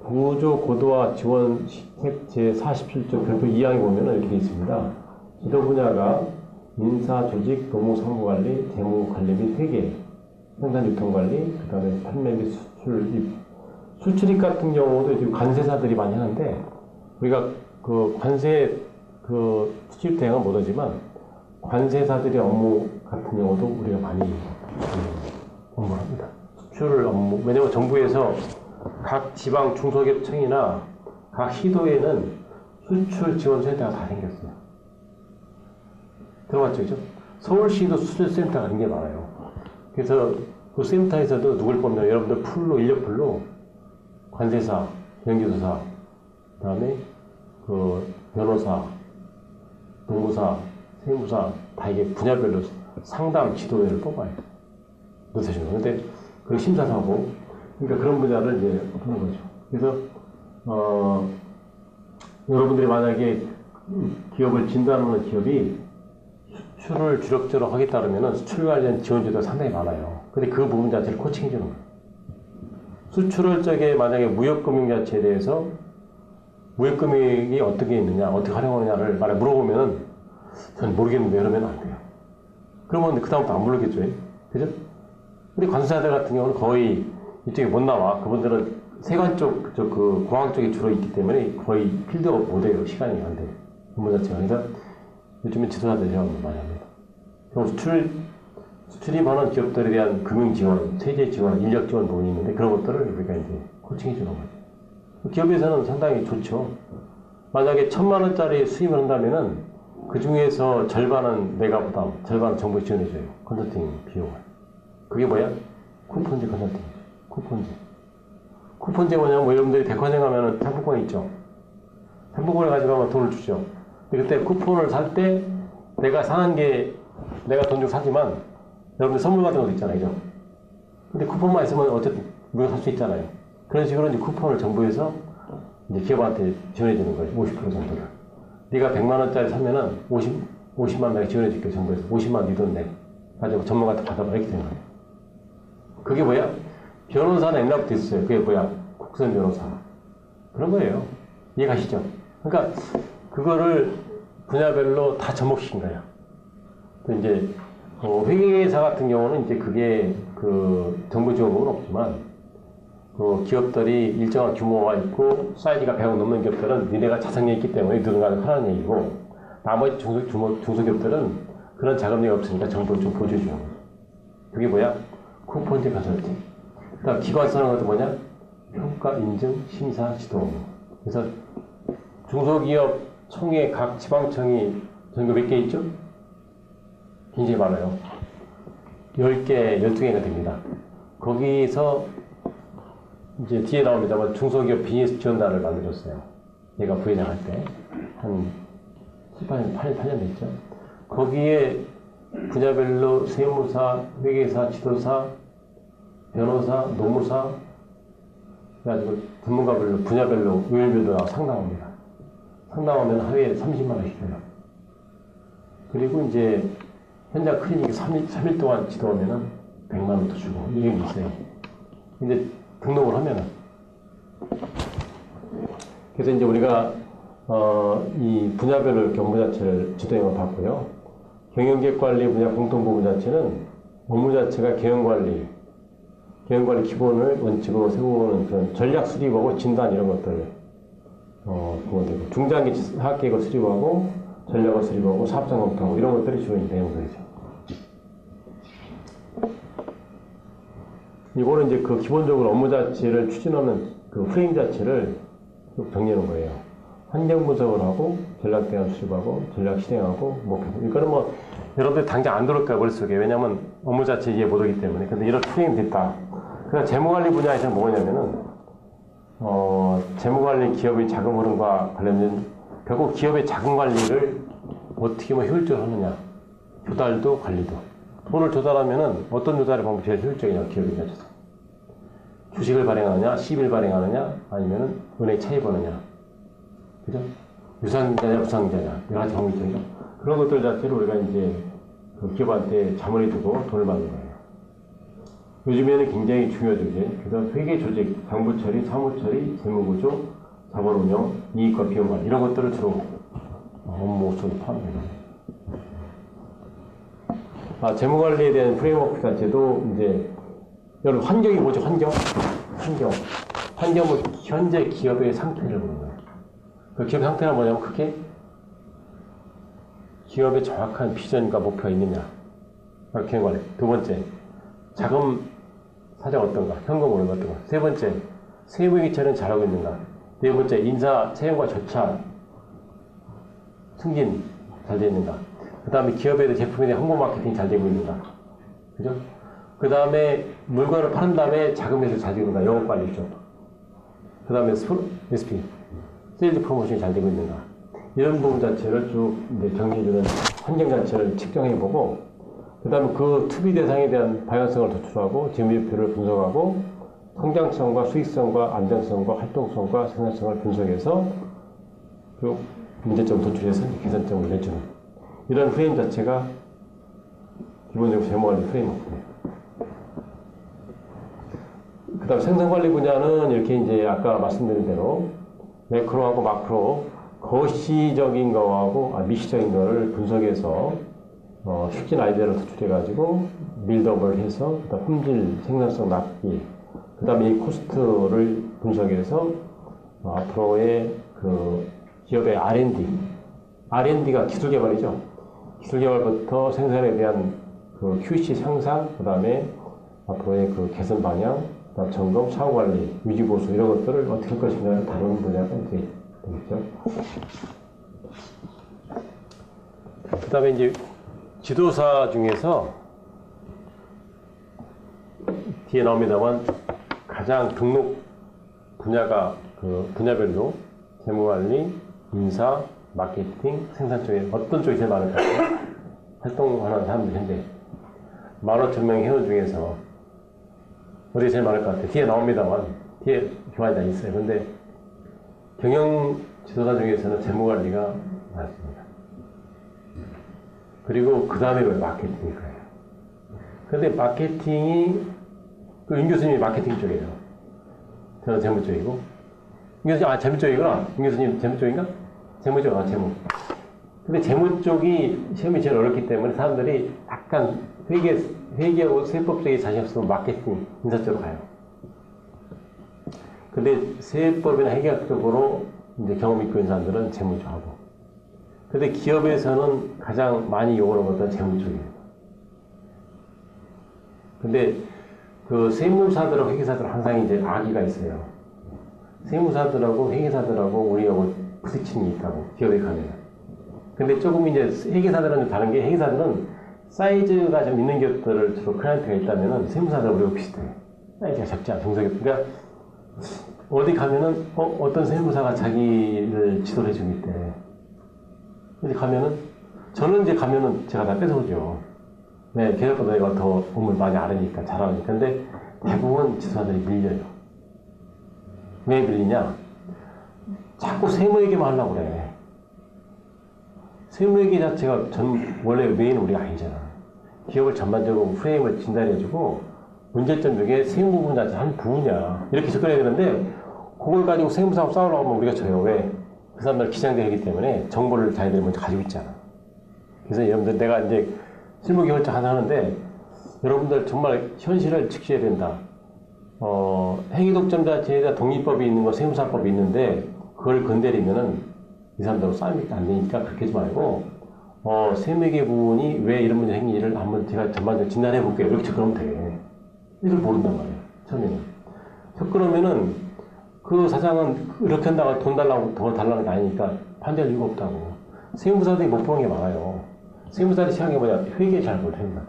구조 고도화 지원 시책 제47조 별표 2항에 보면 이렇게 되어 있습니다. 지도 분야가 인사, 조직, 노무, 상무관리, 재무관리 및 회계, 생산 유통관리, 그 다음에 판매 및 수출입. 수출입 같은 경우도 지금 관세사들이 많이 하는데, 우리가 그 관세 수출입 대행은 못하지만, 관세사들의 업무 같은 경우도 우리가 많이 업무를 합니다. 수출 업무. 왜냐면 정부에서 각 지방 중소기업청이나 각 시도에는 수출 지원센터가 다 생겼어요. 들어봤죠, 그죠? 서울시도 수출센터가 굉장히 많아요. 그래서 그 센터에서도 누굴 뽑냐면 여러분들 풀로, 인력풀로 관세사, 경기도사, 그 다음에 그 변호사, 노무사, 세무사 다 이게 분야별로 상담 지도회를 뽑아요. 넣으시는 거예요. 근데 그 심사도 하고, 그러니까 그런 분야를 이제 하는 거죠. 그래서 여러분들이 만약에 기업을 진단하는 기업이 수출을 주력적으로 하겠다 그러면 수출 관련 지원제도가 상당히 많아요. 근데 그 부분 자체를 코칭해 주는 거예요. 수출을 적에 만약에 무역금융 자체에 대해서 무역금융이 어떻게 있느냐, 어떻게 활용하느냐를 만약 물어보면은 전 모르겠는데 그러면 안 돼요. 그러면 그다음부터 안 모르겠죠. 그죠? 근데 관세사들 같은 경우는 거의 이쪽에 못 나와. 그분들은 세관 쪽, 그 공항 쪽에 주로 있기 때문에 거의 필드가 못 해요. 시간이 안 돼요. 업무 자체가. 그래서 요즘에 지도자들 제가 많이 합니다. 그럼 수출입하는 기업들에 대한 금융 지원, 세제 지원, 인력 지원 부분이 있는데 그런 것들을 우리가 이제 코칭해 주는 거죠. 기업에서는 상당히 좋죠. 만약에 1,000만 원짜리 수입을 한다면은 그 중에서 절반은 내가 부담, 절반은 정부에 지원해줘요. 컨설팅 비용을. 그게 뭐야? 쿠폰제 컨설팅. 쿠폰제. 쿠폰제 뭐냐면 여러분들이 백화점 가면은 상품권 있죠. 상품권을 가지고 가면 돈을 주죠. 근데 그때 쿠폰을 살 때 내가 사는 게 내가 돈 주고 사지만 여러분들 선물 같은 것도 있잖아요. 그죠? 근데 쿠폰만 있으면 어쨌든 우리가 살 수 있잖아요. 그런 식으로 이제 쿠폰을 정부에서 이제 기업한테 지원해 주는 거예요. 50% 정도를. 네가 100만 원짜리 사면은 50만 내가 지원해 줄게. 정부에서 50만 네 돈 내. 가지고 전문가한테 받아봐. 이렇게 되는 거예요. 그게 뭐야? 변호사는 옛날부터 있었어요. 그게 뭐야? 국선 변호사. 그런 거예요. 이해가시죠? 그러니까 그거를 분야별로 다 접목시킨 거예요. 이제 회계사 같은 경우는 이제 그게 그 정부 지원은 없지만 그 기업들이 일정한 규모가 있고 사이즈가 100억 넘는 기업들은 니네가 자산력이 있기 때문에 누군가는 하라는 얘기고, 나머지 중소기업들은 그런 자금력이 없으니까 정부가 좀 보조해 주는 거죠. 그게 뭐야? 쿠폰제 컨설팅. 그다음 기관사는 것도 뭐냐? 평가, 인증, 심사, 지도. 그래서 중소기업 총회 각 지방청이 전국 몇 개 있죠? 굉장히 많아요. 10개, 12개가 됩니다. 거기서 이제 뒤에 나옵니다만 중소기업 비즈니스 지원단을 만들었어요. 얘가 부회장 할 때. 한 8년 됐죠. 거기에 분야별로 세무사, 회계사, 지도사, 변호사, 노무사, 그래가지고 전문가별로, 분야별로, 요일별로 상담합니다. 상담하면 하루에 30만 원씩 줘요. 그리고 이제 현장 클리닉 3일 동안 지도하면은 100만 원 더 주고, 이게 있어요. 이제 등록을 하면은. 그래서 이제 우리가, 이 분야별로 이렇게 업무 자체를 지도형을 받고요. 경영계획관리 분야 공통부문 자체는 업무 자체가 경영관리 기본을 원칙으로 세우는 그런 전략 수립하고 진단 이런 것들, 그거 되고, 중장기 사업계획을 수립하고, 전략을 수립하고, 사업성 검토하고, 이런 것들이 주로 내용들이죠. 이거는 이제 그 기본적으로 업무 자체를 추진하는 그 프레임 자체를 정리하는 거예요. 환경 분석을 하고, 전략 대안 수립하고, 전략 실행하고, 목표. 이거는 뭐, 여러분들 당장 안 들어올 거야, 머릿속에. 왜냐면 업무 자체 이해 못 오기 때문에. 근데 이런 프레임이 됐다. 그래서 재무관리 분야에서는 뭐냐면은, 재무관리 기업의 자금 흐름과 관련된, 결국 기업의 자금 관리를 어떻게 뭐 효율적으로 하느냐. 조달도 관리도. 돈을 조달하면은 어떤 조달의 방법이 제일 효율적이냐, 기업에 대해서. 주식을 발행하느냐, 시비를 발행하느냐, 아니면은 은행 차입하느냐. 그죠? 유상자냐, 부상자냐. 여러 가지 방법이 있죠. 그런 것들 자체로 우리가 이제 그 기업한테 자문해 두고 돈을 받는 거예요. 요즘에는 굉장히 중요하죠. 그래서 회계 조직, 장부 처리, 사무 처리, 재무 구조, 자본 운영, 이익과 비용 관리 이런 것들을 주로 업무 속에 포함합니다. 재무 관리에 대한 프레임워크 자체도 이제 여러분 환경이 뭐죠? 환경은 현재 기업의 상태를 보는 거예요. 그 기업 상태가 뭐냐면 그게 기업의 정확한 비전과 목표가 있느냐. 경영 관리. 두 번째, 자금 사정 어떤가, 현금 오는 것 어떤가. 세 번째, 세무이체는 잘하고 있는가. 네 번째, 인사, 채용과 절차, 승진 잘 되어 있는가. 그 다음에 기업에 대한 제품에 대한 홍보 마케팅이 잘 되고 있는가. 그죠? 그 다음에 물건을 파는 다음에 자금 매수 잘 되고 있는가. 영업 관리죠. 그 다음에 SP, 세일즈 프로모션이 잘 되고 있는가. 이런 부분 자체를 쭉 정리해주는 환경 자체를 측정해보고, 그 다음에 그 투비 대상에 대한 방향성을 도출하고, 재무제표를 분석하고, 성장성과 수익성과 안정성과 활동성과 생산성을 분석해서 그 문제점을 도출해서 개선점을 내주는 이런 프레임 자체가 기본적으로 재무관리 프레임워크예요. 그 다음 생산관리 분야는 이렇게 이제 아까 말씀드린 대로 매크로하고 마크로 거시적인 거하고 미시적인 거를 분석해서 슈진 아이디어를 도출해가지고 빌드업을 해서 그다음 품질, 생산성 낮기, 그 다음에 이 코스트를 분석해서 앞으로의 그 기업의 R&D가 기술 개발이죠. 기술 개발부터 생산에 대한 그 QC 상상, 그 다음에 앞으로의 그 개선 방향, 그다음 점검, 사후 관리, 유지 보수 이런 것들을 어떻게 할 것인가를 다루는 분야가 이제 되겠죠. 그 다음에 이제 지도사 중에서 뒤에 나옵니다만 가장 등록 분야가 그 분야별로 재무관리, 인사, 마케팅, 생산 쪽에 어떤 쪽이 제일 많을까요? 활동하는 사람들 현재 15,000명 회원 중에서 어디 제일 많을 것 같아요? 뒤에 나옵니다만 뒤에 교환이 다 있어요. 근데 경영 지도사 중에서는 재무관리가 많습니다. 그리고 그 다음에 마케팅일 거예요. 근데 마케팅이 그 윤 교수님이 마케팅 쪽이에요. 저는 재무 쪽이고. 윤 교수님, 재무 쪽이구나. 윤 교수님 재무 쪽인가? 재무 쪽, 재무. 근데 재무 쪽이 시험이 제일 어렵기 때문에 사람들이 약간 회계하고 세법 쪽에 자신 없으면 마케팅, 인사 쪽으로 가요. 근데 세법이나 회계학 쪽으로 이제 경험 있고 있는 사람들은 재무 쪽 하고. 근데 기업에서는 가장 많이 요구하는 것은 재무 쪽이에요. 근데 그 세무사들하고 회계사들은 항상 이제 악의가 있어요. 세무사들하고 회계사들하고 우리하고 부딪히는 게 있다고, 기업에 가면. 근데 조금 이제 회계사들은 좀 다른 게 회계사들은 사이즈가 좀 있는 기업들을 주로 클라이언트가 있다면은 세무사들 우리가 비슷해. 사이즈가 적지 않은 중소기업. 그러니까 어디 가면은 어떤 세무사가 자기를 지도를 해주고 있대. 어디 가면은 저는 이제 가면은 제가 다 뺏어오죠. 네, 걔네보다 내가 더 법을 많이 알으니까 잘하니까. 근데 대부분 지도사들이 밀려요. 왜 밀리냐? 자꾸 세무 얘기만 하려고 그래. 세무 얘기 자체가 원래 메인은 우리가 아니잖아. 기업을 전반적으로 프레임을 진단해주고 문제점 중에 세무 부분 자체 한 부분이야. 이렇게 접근해야 되는데 그걸 가지고 세무사하고 싸우려고 하면 우리가 져요. 왜? 그 사람들 기장되기 때문에 정보를 자기들이 먼저 가지고 있잖아. 그래서 여러분들 내가 이제 실무 개발자 하나 하는데 여러분들 정말 현실을 직시해야 된다. 행위독점 자체에 대한 독립법이 있는 거 세무사법이 있는데 그걸 건드리면은 이 사람들하고 싸움이 안 되니까 그렇게 하지 말고 세무계 부분이 왜 이런 문제 생기지를 한번 제가 전반적으로 진단해 볼게요. 이렇게 접근하면 돼. 이걸 모른단 말이에요. 처음에는. 접근하면은 그 사장은 이렇게 한다고 돈 달라고 더 달라는 게 아니니까 반대할 이유가 없다고. 세무사들이 못 보는 게 많아요. 세무사들이 시행해 뭐냐? 회계 잘 못한다.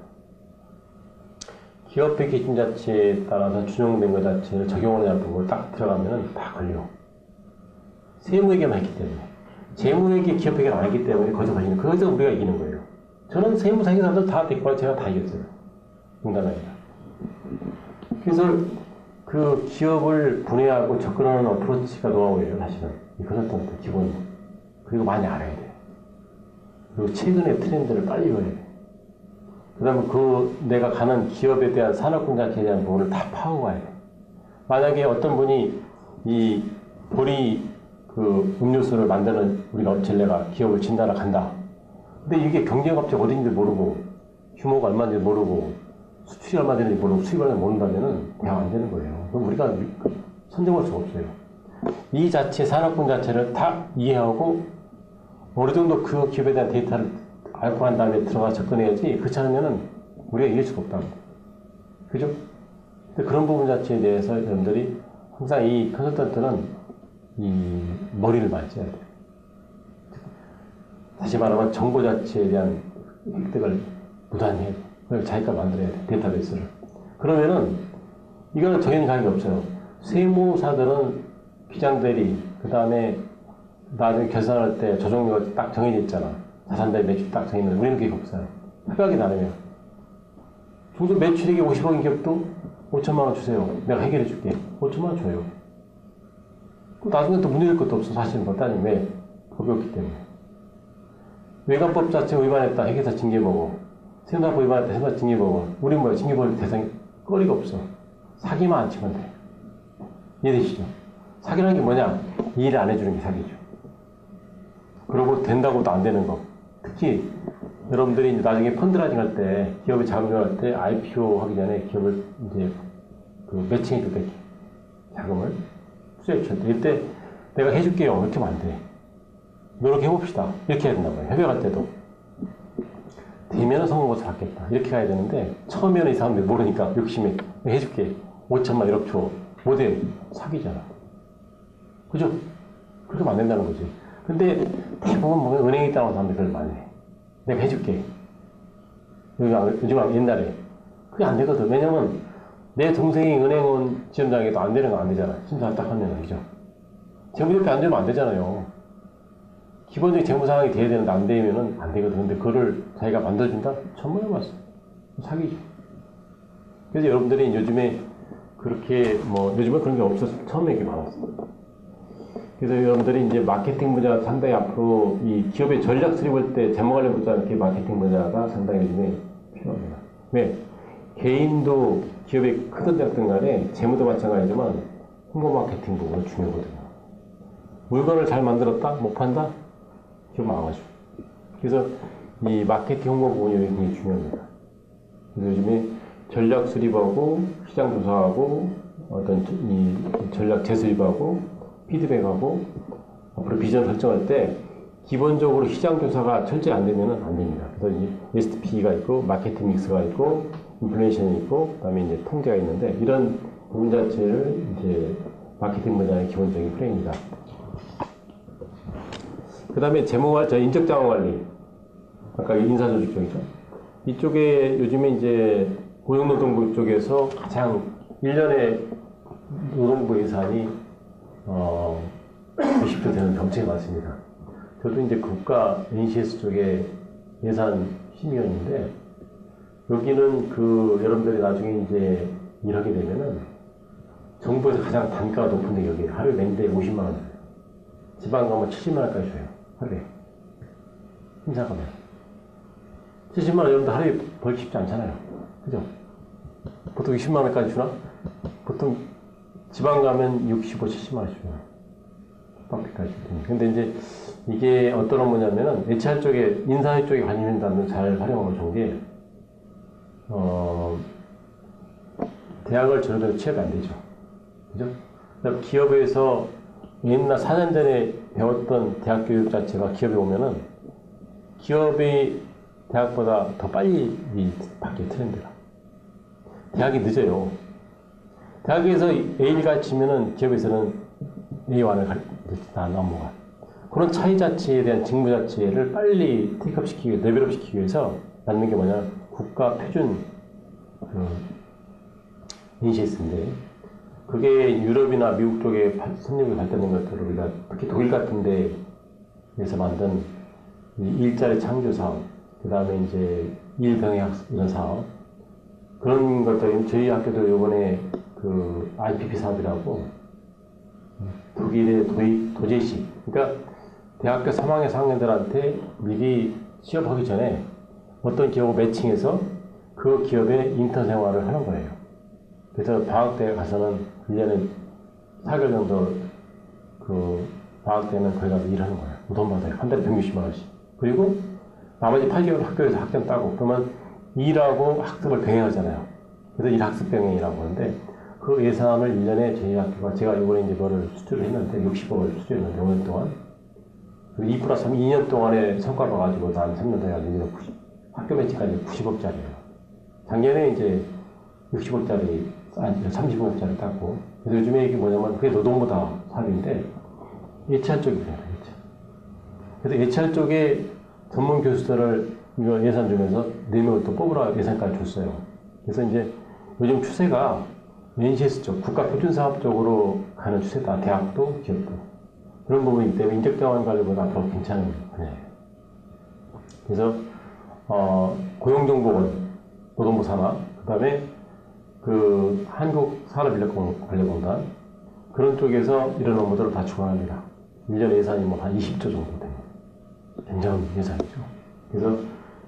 기업회 기준 자체에 따라서 준용된 것 자체를 적용하느냐는 부분을 딱 들어가면은 다 걸려. 세무회계만 했기 때문에. 재무회계 기업회계를 안 했기 때문에 거기서 걸리는, 거기서 우리가 이기는 거예요. 저는 세무사 이 사람들 다 데리고 제가 다 이겼어요. 농담이 아니라. 그래서 그 기업을 분해하고 접근하는 어프로치가 노하우예요, 사실은. 이 컨설턴트 기본. 그리고 많이 알아야 돼. 그리고 최근의 트렌드를 빨리 읽어야 돼. 그 다음에 내가 가는 기업에 대한 산업군 자체에 대한 부분을 다 파악해 가야 돼. 만약에 어떤 분이 이 보리 음료수를 만드는 우리가 업체를 내가 기업을 진단하러 간다. 근데 이게 경쟁업체 어딘지 모르고, 규모가 얼마인지 모르고, 수출이 얼마 되는지 모르고, 수입을 얼마 모른다면은 대화 안 되는 거예요. 그럼 우리가 선정할 수가 없어요. 이 자체, 산업군 자체를 다 이해하고, 어느 정도 그 기업에 대한 데이터를 알고 난 다음에 들어가 접근해야지, 그렇지 않으면은 우리가 이길 수가 없다고. 그죠? 근데 그런 부분 자체에 대해서 여러분들이 항상 이 컨설턴트는 이 머리를 많이 써야 돼요. 다시 말하면 정보 자체에 대한 획득을 무단히 해야 돼요. 그걸 자기가 만들어야 돼, 데이터베이스를. 그러면은 이거는 정해진 가격이 없어요. 세무사들은 기장대리, 그 다음에 나중에 결산할 때 조정료가 딱 정해져 있잖아. 자산대 매출 딱 정해있는데 우리는 그게 없어요. 협약이 나누면 중소 매출액이 50억인 기업도 5천만 원 주세요. 내가 해결해 줄게. 5천만 원 줘요. 나중에 또 문제될 것도 없어. 사실은 뭐 따지면 왜? 법이 없기 때문에. 외관법 자체 위반했다. 회계사 징계 먹어. 세무사법 위반했다. 세무사 징계 먹어. 우리 뭐야? 징계 먹을 대상이 거리가 없어. 사기만 안 치면 돼. 이해되시죠? 사기라는 게 뭐냐? 일을 안 해주는 게 사기죠. 그러고 된다고도 안 되는 거. 특히 여러분들이 이제 나중에 펀드라이징 할 때, 기업을 자금조할 때 IPO 하기 전에 기업을 이제 매칭해 줄 때 자금을 투자해줄 때, 이때 내가 해줄게요. 이렇게 하면 안 돼. 노력해봅시다. 이렇게 해야 된단 말이에요. 협약할 때도. 되면은 성공을 받겠다. 이렇게 가야 되는데, 처음에는 이 사람들이 모르니까 욕심에 해줄게. 5천만 1억 줘. 모델 사기잖아. 그죠? 그렇게 하면 안 된다는 거지. 근데 대부분 뭐 은행에 있다는 사람들이 그걸 많이 해. 내가 해줄게. 요즘 옛날에. 그게 안 되거든. 왜냐면 내 동생이 은행원 지점장에도 안 되는 건 안 되잖아. 심사 딱 하면, 그죠? 재무제표 안 되면 안 되잖아요. 기본적인 재무 상황이 돼야 되는데 안 되면은 안 되거든. 근데 그거를 자기가 만들어준다? 처음 해봤어. 사기죠. 그래서 여러분들이 요즘에 그렇게 요즘에 그런 게 없어서 처음에 이게 많았어. 그래서 여러분들이 이제 마케팅 분야 상당히 앞으로 이 기업의 전략 수립할 때 제목 관련보다 이렇게 마케팅 분야가 상당히 요즘에 필요합니다. 왜? 개인도 기업에 크든 작든 간에 재무도 마찬가지지만 홍보 마케팅 부분은 중요하거든요. 물건을 잘 만들었다? 못 판다? 기업 망하죠. 그래서 이 마케팅 홍보 부분이 굉장히 중요합니다. 그래서 요즘에 전략 수립하고 시장 조사하고 어떤 이 전략 재수립하고 피드백하고 앞으로 비전 설정할 때 기본적으로 시장 조사가 철저히 안 되면 안 됩니다. 그래서 이 STP가 있고 마케팅 믹스가 있고 인플레이션이 있고 그다음에 이제 통계가 있는데 이런 부분 자체를 이제 마케팅 분야의 기본적인 프레임입니다. 그다음에 인적 자원 관리. 아까 인사조직 쪽이죠. 이쪽에 요즘에 이제 고용노동부 쪽에서 가장 1년에 노동부 예산이 90조 되는 정책이 많습니다. 저도 이제 국가 NCS 쪽에 예산 심의원인데 여기는 여러분들이 나중에 이제 일하게 되면은 정부에서 가장 단가가 높은데 여기 하루에 맨대 50만 원 줘요. 지방 가면 70만 원까지 줘요. 하루에. 심사 가면. 70만 원 여러분들 하루에 벌기 쉽지 않잖아요. 그죠? 보통 20만 원까지 주나? 보통 지방 가면 65, 70만 원씩 줘요. 빡비까지. 근데 이제 이게 어떤 업무냐면은 HR 쪽에, 인사회 쪽에 관심 있는 사람들 잘 활용하면 좋은 게, 대학을 저녁에 취업이 안 되죠. 그죠? 기업에서 옛날 4년 전에 배웠던 대학 교육 자체가 기업에 오면은 기업이 대학보다 더 빨리 바뀌어요, 트렌드가. 대학이 늦어요. 대학에서 A를 가르치면은 기업에서는 A1을 가르치다 넘어가. 그런 차이 자체에 대한 직무 자체를 빨리 테이크업 시키기 위해, 레벨업 시키기 위해서 만든 게 뭐냐, 국가 표준 NCS인데, 그게 유럽이나 미국 쪽에 선진국에 발달된 것들을 우리가 특히 독일 같은 데에서 만든 일자리 창조 사업, 그 다음에 이제 일병역 이런 사업, 그런 것들, 저희 학교도 요번에 IPP 사업이라고 독일의 도제식, 그러니까 대학교 3학년, 4학년들한테 미리 취업하기 전에 어떤 기업을 매칭해서 그 기업의 인턴 생활을 하는 거예요. 그래서 방학 때 가서는 1년에 4개월 정도 방학 때는 거기 가서 일하는 거예요. 돈 받아요. 한 달에 160만 원씩. 그리고 나머지 8개월 학교에서 학점 따고, 그러면 일하고 학습을 병행하잖아요. 그래서 일학습 병행이라고 하는데, 그 예산을 1년에 저희 학교가, 제가 이번에 이제 뭐를 수주를 했는데, 60억을 수주했는데, 5년 동안. 2 플러스 3, 2년 동안에 성과 봐가지고, 다음 3년 더 해가지고, 학교 매치까지 90억짜리예요. 작년에 이제 60억짜리, 35억짜리 땄고, 그래서 요즘에 이게 뭐냐면, 그게 노동보다 사업인데, HR 쪽이에요, HR. 그래서 HR 쪽에 전문 교수들을 이거 예산 중에서 4명을 또 뽑으라 예산까지 줬어요. 그래서 이제 요즘 추세가 NCS 쪽, 국가표준사업 쪽으로 가는 추세다. 대학도, 기업도. 그런 부분이기 때문에 인적자원 관리보다 더 괜찮은 분야예요. 그래서, 고용정보원, 노동부 산하, 그 다음에 한국산업인력관리공단, 그런 쪽에서 이런 업무들을 다 주관합니다. 1년 예산이 뭐 한 20조 정도 됩니다. 굉장한 예산이죠. 그래서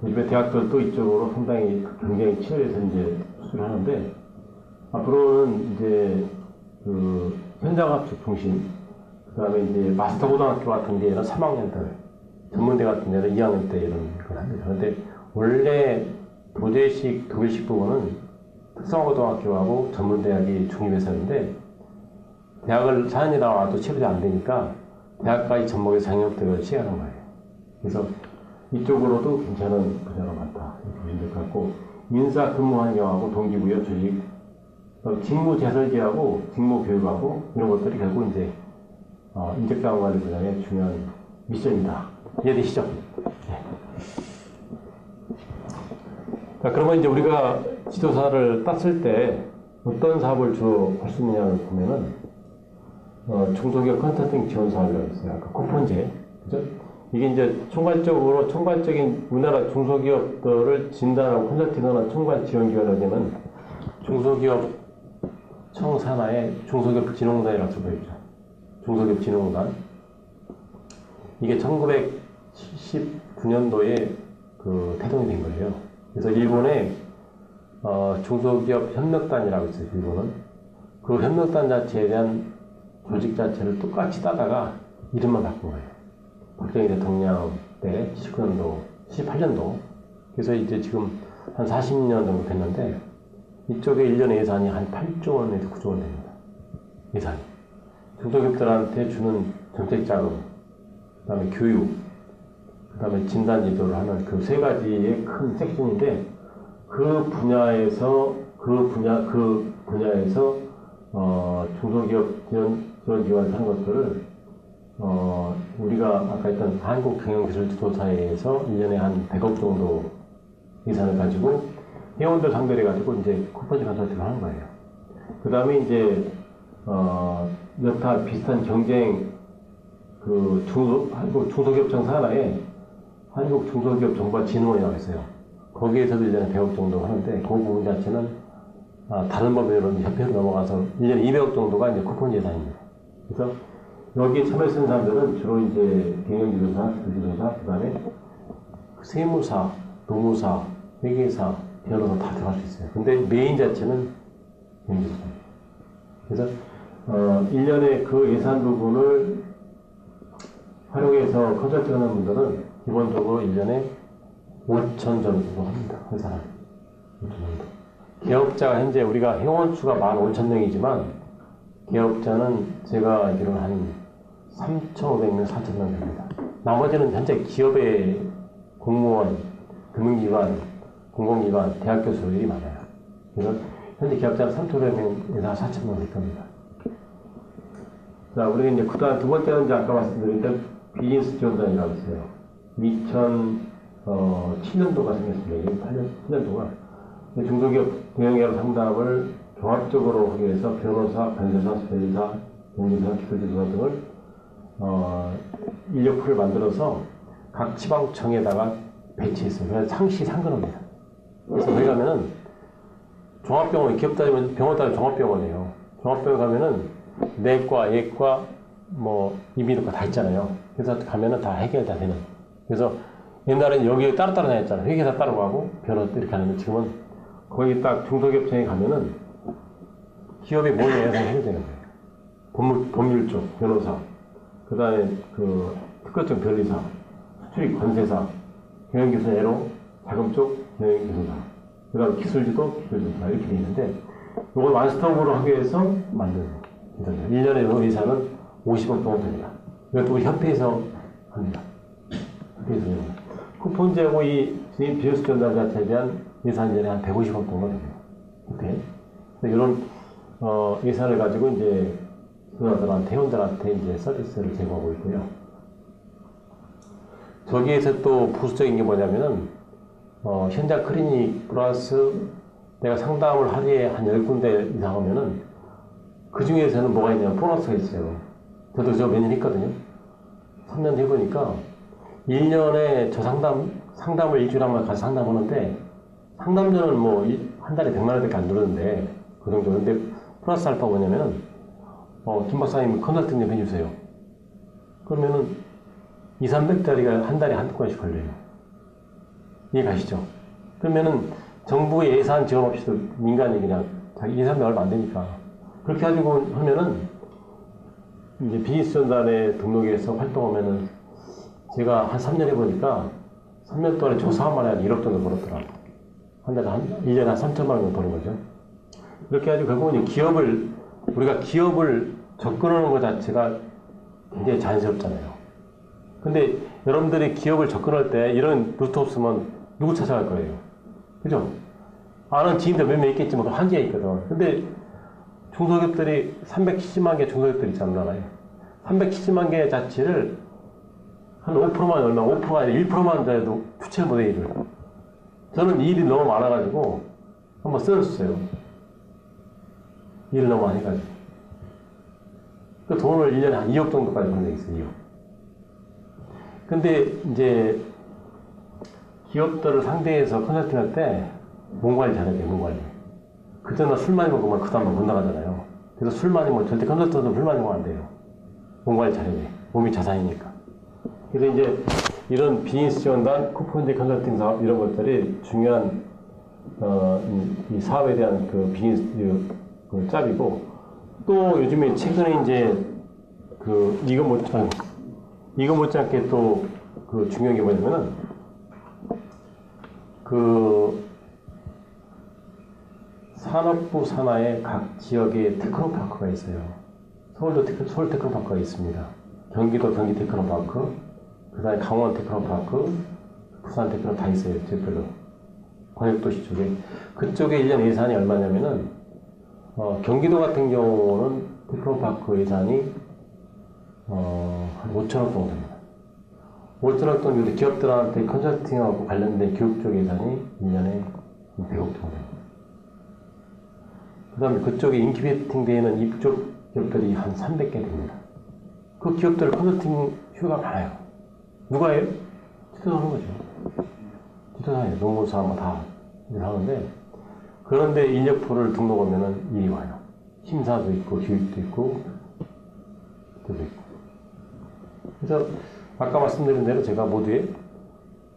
요즘에 대학들도 이쪽으로 상당히 경쟁이 치열해서 이제 수술을 하는데, 앞으로는 이제 현장학습 중심, 그 다음에 이제 마스터 고등학교 같은 데는 3학년들, 전문대 같은 데는 2학년 때 이런 걸 합니다. 그런데 원래 도제식, 독일식 부분은 특성고등학교하고 전문대학이 중립해서인데, 대학을 4년이 나와도 취업이 안 되니까 대학까지 접목해서 장학득을 시행하는 거예요. 그래서 이쪽으로도 괜찮은 분야가 많다. 이렇게 보시면 될 것 같고, 인사 근무 환경하고 동기부여, 조직, 직무 재설계하고 직무 교육하고 이런 것들이 결국 이제 인적자원 관리 분야의 중요한 미션이다. 이해되시죠? 네. 자, 그러면 이제 우리가 지도사를 땄을 때 어떤 사업을 주로 할 수 있느냐를 보면은 중소기업 컨설팅 지원 사업이라고 있어요. 아까 쿠폰제, 그죠? 이게 이제 총괄적인 우리나라 중소기업들을 진단하고 컨설팅하는 총괄 지원 기관을 하면 중소기업 청산하에 중소기업진흥공단이라고 써있죠. 중소기업진흥공단. 이게 1979년도에 태동이 된 거예요. 그래서 일본에 중소기업 협력단이라고 있어요. 일본은 그 협력단 자체에 대한 조직 자체를 똑같이 따다가 이름만 바꾼 거예요. 박정희 대통령 때 19년도, 18년도. 그래서 이제 지금 한 40년 정도 됐는데, 이쪽에 1년 예산이 한 8조 원에서 9조 원 됩니다. 예산이. 중소기업들한테 주는 정책 자금, 그 다음에 교육, 그 다음에 진단 지도를 하는 그 세 가지의 큰 섹션인데, 그 분야에서 중소기업 지원기관에서 하는 것들을 우리가 아까 했던 한국경영기술지도사에서 1년에 한 100억 정도 예산을 가지고 회원들 상대로 해가지고 이제 쿠폰제 컨설팅을 하는 거예요. 그 다음에 이제 여타 비슷한 경쟁 그 한국 중소기업청 산하에 한국 중소기업 정보진흥원이라고 있어요. 거기에서도 1년에 100억 정도 하는데 그 부분 자체는 다른 법인으로 협회로 넘어가서 1년에 200억 정도가 이제 쿠폰 예산입니다. 그래서 여기에 참여 쓰는 사람들은 주로 이제 경영지도사, 기술지도사, 그 다음에 세무사, 노무사, 회계사, 변호사 다 들어갈 수 있어요. 근데 메인 자체는 경영지도사입니다. 그래서 1년에 그 예산 부분을 활용해서 컨설팅 하는 분들은 기본적으로 1년에 5천 정도 합니다. 회사는. 5천 정도. 개업자가 현재 우리가 회원 수가 15,000명이지만 개업자는 제가 알기로는 한 3,500명, 4,000명 됩니다. 나머지는 현재 기업의 공무원, 금융기관, 공공기관, 대학 교수들이 많아요. 그래서 현재 기업자는 3,500명에서 4,000명 될 겁니다. 자, 우리가 이제 그다음 두 번째는 이제 아까 말씀드린 대 비즈니스 지원단이라고 있어요. 2007년도가 생겼습니다. 7년도가 중소기업 대형기업 상담을 종합적으로 하기 위해서 변호사, 변세사, 세무사, 공인사, 기술지도사 등을 인력풀을 만들어서 각 지방청에다가 배치했어요. 그래서 상시 상근합니다. 그래서 거기 가면은 종합병원, 기업 다니면 병원 다니면 종합병원이에요. 종합병원 가면은 내과, 예과, 뭐 이비인후과 다 있잖아요. 그래서 가면은 다 해결 다 되는. 그래서 옛날에는 여기에 따로 다녔잖아요. 회계사 따로 가고 변호사 이렇게 하는데 지금은 거기 딱 중소기업청에 가면은 기업이 뭐냐 해서 해결되는 거예요. 법률 쪽 변호사, 그 다음에 그 특허증 변리사, 수출입 권세사, 경영기술 애로, 자금 쪽 경영기술사, 그 다음에 기술지도 기술지도사 이렇게 돼 있는데 이걸 완스톱으로 하기 위해서 만든 기술입니다. 1년에 예산은 50억 정도 됩니다. 이것도 우리 협회에서 합니다. 협회에서 합니다. 쿠폰제하고 이 비즈니스 전달 자체에 대한 예산이 한 150억 정도 됩니다. 협회. 이런 예산을 가지고 이제 그들한테 회원들한테 이제 서비스를 제공하고 있고요. 저기에서 또 부수적인 게 뭐냐면은 현장 클리닉 플러스 내가 상담을 하루에 한 10군데 이상 하면은 그 중에서는 뭐가 있냐면 보너스가 있어요. 저도 저 몇 년 했거든요. 3년 해보니까 1년에 저 상담을 일주일에 한 번 가서 상담하는데 상담료는 뭐 한 달에 100만 원밖에 안 들었는데 그 정도. 근데 플러스 알파 뭐냐면은 김 박사님 컨설팅 좀 해주세요. 그러면은 200~300짜리가 한 달에 한두 건씩 걸려요. 이해 가시죠? 그러면은 정부의 예산 지원 없이도 민간이 그냥 자기 예산이 얼마 안 되니까 그렇게 가지고 하면은 이제 비즈니스 전단에 등록해서 활동하면은 제가 한 3년 해보니까 3년 동안에 조사만 해야 1억 정도 벌었더라고요. 한 달에 1년에 한 3천만 원 버는 거죠. 이렇게 해가지고 결국은 우리가 기업을 접근하는 것 자체가 굉장히 자연스럽잖아요. 근데 여러분들이 기업을 접근할 때 이런 루트 없으면 누구 찾아갈 거예요? 그죠? 아는 지인들 몇 명 있겠지만 한계가 있거든. 근데 중소기업들이 370만 개 중소기업들이 있잖아요. 370만 개 자체를 한 5%만 얼마, 5%가 아니라 1%만 돼도 주체를 못해 일을. 저는 이 일이 너무 많아가지고 한번 써줬어요. 일을 너무 많이 해가지고. 그 돈을 1년에 한 2억 정도까지 버는 게 있어요, 2억. 근데 이제 기업들을 상대해서 컨설팅 할 때 몸 관리 잘해야 돼요, 몸 관리. 그전에 술 많이 먹으면 그 다음에 못 나가잖아요. 그래서 술 많이 먹으면 절대 컨설팅도 술 많이 먹으면 안 돼요. 몸 관리 잘해야 돼요. 몸이 자산이니까. 그래서 이제 이런 비즈니스 지원단, 쿠폰제 컨설팅 사업 이런 것들이 중요한 이 사업에 대한 그 비즈니스 그 짭이고 또 요즘에 최근에 이제 그 이거 못지않게 또 그 중요한 게 뭐냐면은 그 산업부 산하에 각 지역에 테크노파크가 있어요. 서울 테크노파크가 있습니다. 경기도 경기 테크노파크, 그 다음에 강원 테크노파크, 부산 테크노파크 다 있어요. 지역별로. 광역도시 쪽에. 그쪽에 1년 예산이 얼마냐면은 경기도 같은 경우는 테크노파크 예산이 한 5천억 정도 됩니다. 5천억 정도 기업들한테 컨설팅하고 관련된 교육 쪽 예산이 1년에 100억 정도. 그 다음에 그쪽에 인큐베이팅 되는 이쪽 기업들이 한 300개 됩니다. 그 기업들 컨설팅 휴가 많아요. 누가 해요? 지도사 하는 거죠. 지도사 해요. 농무사 뭐 다 일을 하는데, 그런데 인력포를 등록하면은 일이 와요. 심사도 있고, 교육도 있고, 그것도 있고. 그래서 아까 말씀드린 대로 제가 모두에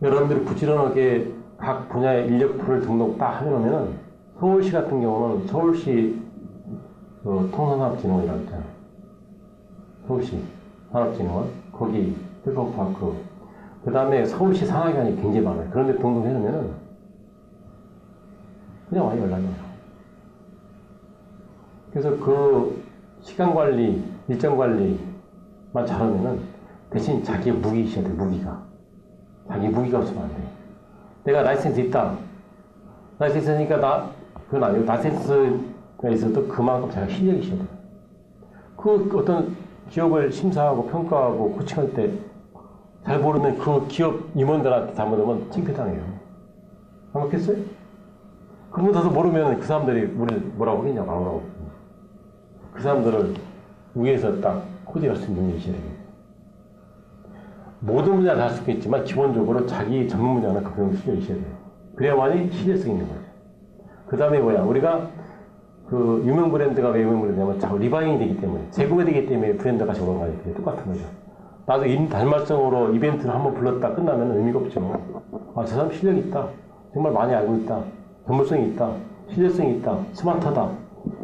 여러분들이 부지런하게 각 분야의 인력포를 등록 딱 해놓으면은 서울시 같은 경우는 서울시 통상산업진흥원이라고 있잖아요. 서울시 산업진흥원, 거기 필컴파크, 그 다음에 서울시 산하기관이 굉장히 많아요. 그런데 등록해놓으면은 그냥 와요, 연락이 와요. 그래서 그 시간 관리, 일정 관리만 잘하면은 대신 자기의 무기 있어야 돼, 무기가. 자기 무기가 없으면 안 돼. 내가 라이센스 있다. 라이센스니까 그건 아니고, 라이센스가 있어도 그만큼 자기가 실력이 있어야 돼. 그 어떤 기업을 심사하고 평가하고 코칭할 때 잘 모르는 그 기업 임원들한테 잘못하면 창피당해요. 안 그렇겠어요? 그보다도 모르면 그 사람들이 우리를 뭐라고 하겠냐고, 안 하라고. 그 사람들을 위에서 딱 코디할 수 있는 능력이 있어야 돼요. 모든 분야를 할 수 있겠지만 기본적으로 자기 전문 분야나 그 정도 실력이 있어야 돼요. 그래야만이 실효성이 있는 거죠. 그 다음에 뭐야, 우리가 그 유명 브랜드가 왜 유명 브랜드냐면 자꾸 리바잉이 되기 때문에, 재구매되기 때문에 브랜드가 적은 거 아니에요. 똑같은 거죠. 나도 달말성으로 이벤트를 한번 불렀다 끝나면 의미가 없죠. 아, 저 사람 실력이 있다. 정말 많이 알고 있다. 전문성이 있다. 실력성이 있다. 스마트하다.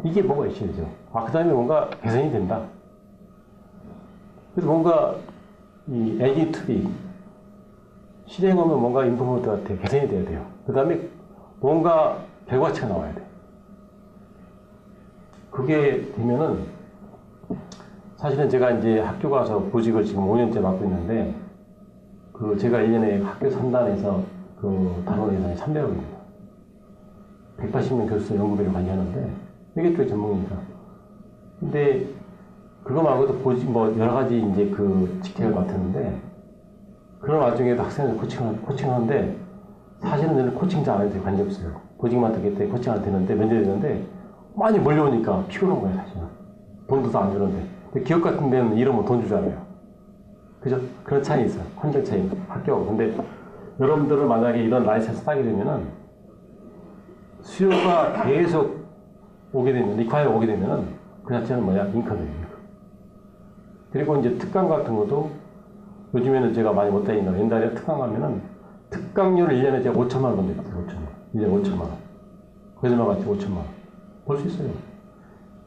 이게 뭐가 있어야죠. 아, 그 다음에 뭔가 개선이 된다. 그래서 뭔가 이 AD2B 실행하면 뭔가 인프로먼트 같아. 개선이 돼야 돼요. 그 다음에 뭔가 결과치가 나와야 돼. 그게 되면은 사실은 제가 이제 학교 가서 보직을 지금 5년째 맡고 있는데, 그 제가 1년에 학교 선단에서 그 단원 예산이 300억입니다. 180명 교수 연구비를 많이 하는데, 회계 쪽 전문이니까. 근데 그거 말고도 보직 뭐 여러 가지 이제 그 직책을 맡았는데, 그런 와중에도 학생들 코칭하는데, 사실은 저는 코칭 잘 안 해도 관계 없어요. 보직 맡았기 때문에 코칭 안 되는데, 면접이 되는데, 많이 몰려오니까 피곤한 거예요, 사실은. 돈도 다 안 주는데. 기업 같은 데는 이러면 돈 주잖아요. 그죠? 그런 차이 있어요. 환경 차이, 학교하고. 근데 여러분들은 만약에 이런 라이센스 따게 되면은 수요가 계속 오게 되면, 리콰이어가 오게 되면은 그 자체는 뭐야? 인컴이에요. 그리고 이제 특강 같은 것도 요즘에는 제가 많이 못 다니는데, 옛날에 특강 가면은 특강료를 1년에 제가 5천만 원 냈어요. 5천만 원. 1년에 5천만 원. 거짓말 같이 5천만 원. 볼 수 있어요.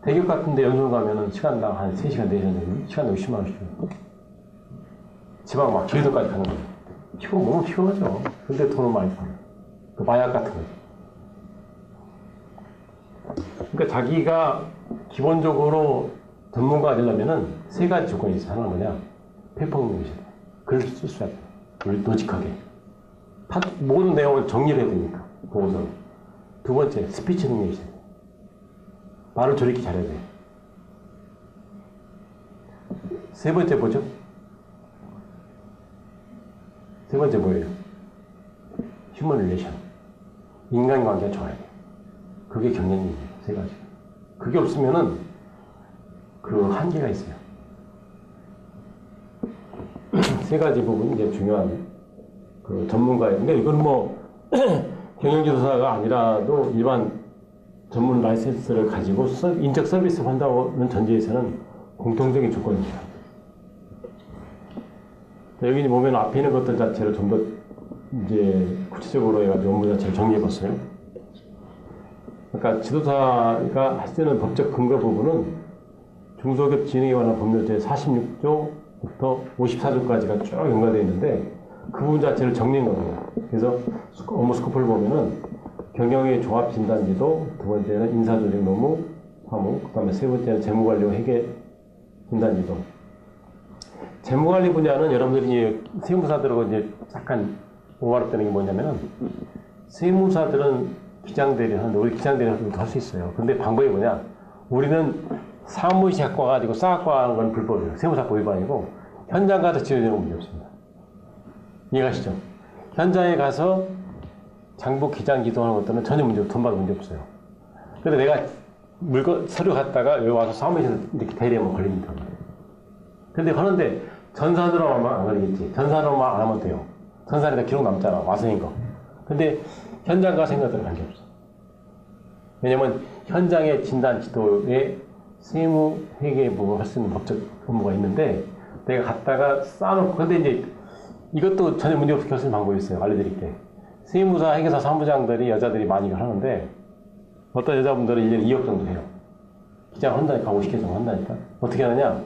대기업 같은 데 연수원 가면은 시간당 한 3시간, 4시간, 시간당 60만 원씩 줘요. 지방 막 제주도까지 가는 거예요. 몸은 피곤하죠. 근데 돈을 많이 벌어요. 그 마약 같은 거예요. 그러니까 자기가 기본적으로 전문가가 되려면은 3가지 조건이 있어요. 하나는 뭐냐? 페이퍼 능력이 있어야 돼요. 글을 쓸 수 있어야 돼요. 노직하게. 모든 내용을 정리를 해야 되니까, 보고서는. 두 번째, 스피치 능력이 있어야 돼요. 말을 저렇게 잘해야 돼요. 세 번째 뭐죠? 세 번째 뭐예요? 휴먼 릴레이션. 인간관계가 좋아야 돼요. 그게 경쟁력이에요. 3가지. 그게 없으면은 그 한계가 있어요. 3가지 부분이 이제 중요한 그 전문가예요. 근데 이건 뭐 경영지도사가 아니라도 일반 전문 라이센스를 가지고 인적 서비스를 한다는 전제에서는 공통적인 조건입니다. 여기 보면 앞에 있는 것들 자체를 좀 더 이제 구체적으로 해가지고 업무 자체를 정리해봤어요. 그러니까 지도사가 할 때는 법적 근거 부분은 중소기업 진흥에 관한 법률 제46조부터 54조까지가 쭉 연관되어 있는데 그 부분 자체를 정리한 겁니다. 그래서 업무 스코프를 보면은 경영의 종합 진단지도, 두 번째는 인사조직 노무, 사무, 그 다음에 세 번째는 재무관리와 회계 진단지도. 재무관리 분야는 여러분들이 세무사들하고 이제 약간 오버랩되는 게 뭐냐면은, 세무사들은 기장대리 하는데 우리 기장대리 하는 것도 할 수 있어요. 근데 방법이 뭐냐? 우리는 사무실 갖고 와가지고 쌓아갖고 하는 건 불법이에요. 세무사법 위반이고, 현장 가서 지어내는 건 문제 없습니다. 이해가시죠? 현장에 가서 장부 기장 기동하는 것들은 전혀 문제, 돈 받을 문제 없어요. 근데 내가 물건, 서류 갖다가 여기 와서 사무실 이렇게 대리하면 걸립니다. 근데 하는데 전산으로 하면 안 걸리겠지. 전산으로만 안 하면 돼요. 전산에다 기록 남잖아. 와서인 거. 근데 현장 가서 생각들은 관계없어. 왜냐면 현장의 진단 지도에 세무 회계 부분을 할 수 있는 법적 업무가 있는데 내가 갖다가 쌓아놓고 근데 이제 이것도 전혀 문제 없게 할 수 있는 방법이 있어요. 알려드릴게. 세무사, 회계사, 사무장들이 여자들이 많이 하는데 어떤 여자분들은 1년에 2억 정도 해요. 기장 한다니까 50개 정도 한다니까. 어떻게 하느냐?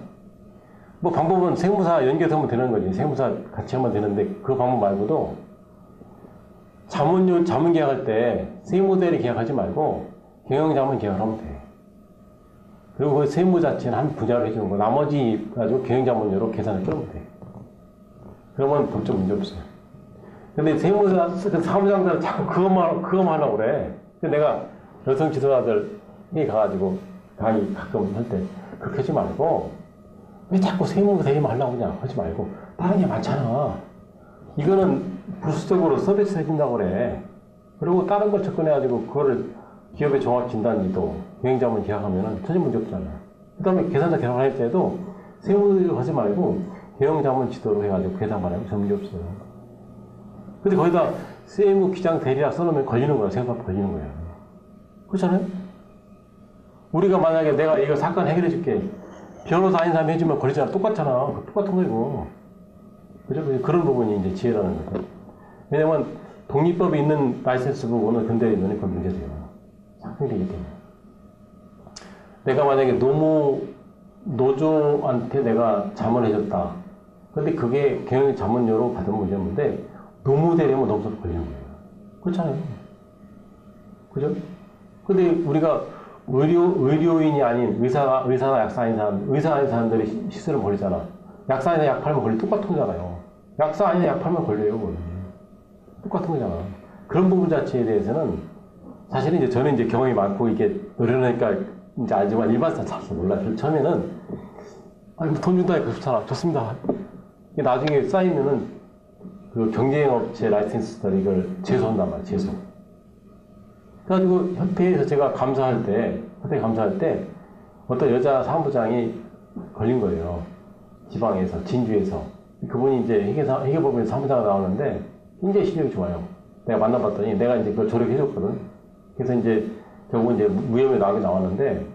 뭐 방법은 세무사 연결하면 되는 거지. 세무사 같이 하면 되는데 그 방법 말고도 자문 계약할 때 세무대리 계약하지 말고 경영자문 계약을 하면 돼. 그리고 그 세무 자체는 한 분야로 해주는 거. 나머지 가지고 경영자문료로 계산을 끌면 돼. 그러면 법적 문제 없어요. 근데 세무사, 사무장들은 자꾸 그것만 하려고 그래. 근데 내가 여성 지도자들이 가가지고 강의 가끔 할 때 그렇게 하지 말고 왜 자꾸 세무 대리만 하려고 그냥 하지 말고 다른 게 많잖아. 이거는 부수적으로 서비스 해준다고 그래. 그리고 다른 걸 접근해가지고 그거를 기업의 종합 진단지도 경영자문 계약하면은 전혀 문제 없잖아. 그 다음에 계산자 계산할 때도 세무를 하지 말고 경영자문 지도로 해가지고 계산만 하면 전혀 문제 없어요. 근데 거기다 세무 기장 대리라 써놓으면 걸리는 거야. 생각보다 걸리는 거야. 그렇잖아요? 우리가 만약에 내가 이거 사건 해결해 줄게. 변호사 아닌 사람이 해주면 걸리잖아. 똑같잖아. 똑같은 거고. 그죠? 그런 부분이 이제 지혜라는 거죠. 왜냐면 독립법이 있는 라이센스 부분은 근대에 있는 건 문제돼요. 상승되기 때문에. 내가 만약에 노조한테 내가 자문해줬다. 근데 그게 경영 자문료로 받은 문제인데 노무대리면 너무 걸리는 거예요. 그렇잖아요. 그죠? 근데 우리가 의료인이 아닌 의사나 약사인 사람, 의사 아닌 사람들이 시술을 벌이잖아. 약사 아니나 약 팔면 걸리 똑같은 거잖아요. 약사 아니나 약 팔면 걸려요. 그건. 똑같은 거잖아. 그런 부분 자체에 대해서는 사실은 이제 저는 이제 경험이 많고 이게 어려우니까 이제 알지만 일반 사람 잘 몰라요. 처음에는 아니 뭐 돈 준다니까 좋잖아. 좋습니다. 나중에 쌓이면은 그 경쟁업체 라이센스들 이걸 제소한단 말이야. 제소. 그래가지고 협회에서 제가 감사할 때 어떤 여자 사무장이 걸린 거예요. 지방에서, 진주에서. 그분이 이제 회계법인 사무장으로 나오는데 굉장히 실력이 좋아요. 내가 만나봤더니 내가 이제 그걸 조력해줬거든. 그래서 이제 결국은 이제 무혐의 나왔는데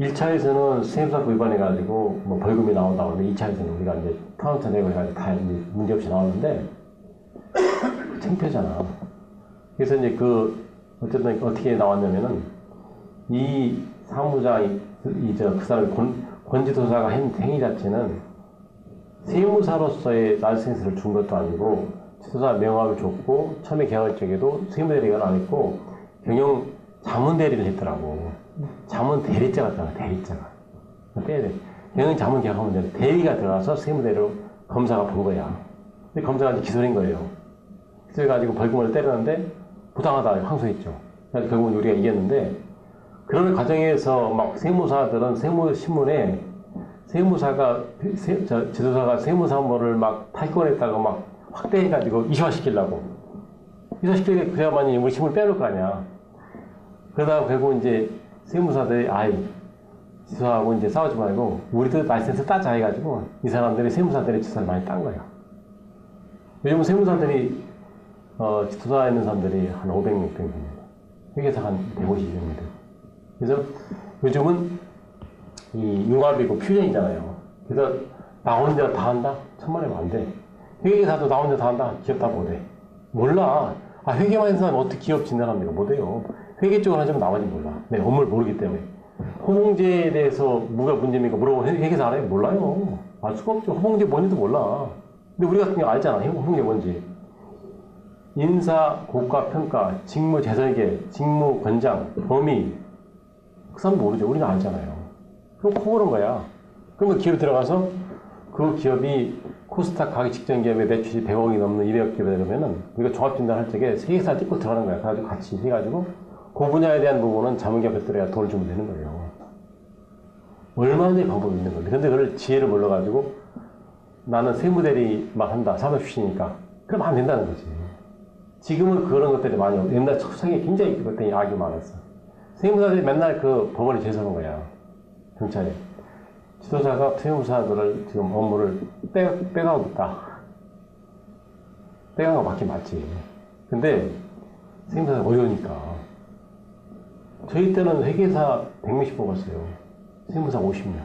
1차에서는 세무사법 위반해가지고 뭐 벌금이 나온다고 하는데 2차에서는 우리가 이제 카운터 내고 해가지고 다 문제없이 나왔는데 창피하잖아. 그래서 이제 어쨌든 어떻게 나왔냐면은 이 사무장이 그 사람의 권지도사가 한 행위 자체는 세무사로서의 라이센스를 준 것도 아니고 지도사 명함을 줬고 처음에 계약할 적에도 세무대리가 안 했고 경영 자문대리를 했더라고. 자문대리자 같잖아. 대리자가 빼야 돼. 경영 자문 계약하면 돼. 대리가 들어가서 세무대리로 검사가 본 거야. 근데 검사가 이제 기소한 거예요. 그래가지고 벌금을 때렸는데 부당하다 항소했죠. 그래서 결국은 우리가 이겼는데 그런 과정에서 막 세무사들은 세무신문에 지도사가 세무사무를 막 탈권했다고 막 확대해가지고 이슈화시키려고. 이슈화시키게 그래야만이 우리 신문을 빼놓을 거 아니야. 그러다가 결국 이제 세무사들이 지도사하고 이제 싸우지 말고 우리도 라이센스 따자 해가지고 이 사람들이 세무사들의 지도사를 많이 딴 거예요. 요즘은 세무사들이 지도사에 있는 사람들이 한 500명 정도 됩니다. 회계사 한 150명 돼. 그래서 요즘은 이 융합이고 퓨전이잖아요. 그래서 나 혼자 다 한다? 천만에 안 돼. 회계사도 나 혼자 다 한다? 기업 다 못해. 몰라. 회계만 하는 사람이 어떻게 기업 진단합니까? 못해요. 회계 쪽을 하지만 나머지 몰라. 내 업무를 모르기 때문에. 호봉제에 대해서 뭐가 문제입니까? 물어보면 회계사 알아요? 몰라요. 알 수가 없죠. 호봉제 뭔지도 몰라. 근데 우리 같은 경우 알잖아. 호봉제 뭔지. 인사, 고가, 평가, 직무 재설계, 직무 권장, 범위. 그 사람 모르죠. 우리는 알잖아요. 그럼 코고는 거야. 그러면 기업에 들어가서 그 기업이 코스닥 가기 직전 기업의 매출이 100억이 넘는 200억 기업이 되려면은 우리가 종합진단할 적에 회계사 찍고 들어가는 거야. 그래가지고 같이 해가지고 그 분야에 대한 부분은 자문기업들에게 돈을 주면 되는 거예요. 얼마나 방법이 있는 건데. 근데 그걸 지혜를 몰라가지고 나는 세무대리만 한다. 사무실이니까. 그럼 안 된다는 거지. 지금은 그런 것들이 많이 없고, 옛날 초창기에 굉장히 그때 악이 많았어. 세무사들이 맨날 그 법원에 제소하는 거야. 경찰에. 지도자가 세무사들을 지금 업무를 빼가고 있다. 빼간 거 맞긴 맞지. 근데 세무사가 어려우니까. 저희 때는 회계사 100명씩 뽑았어요. 세무사 50명.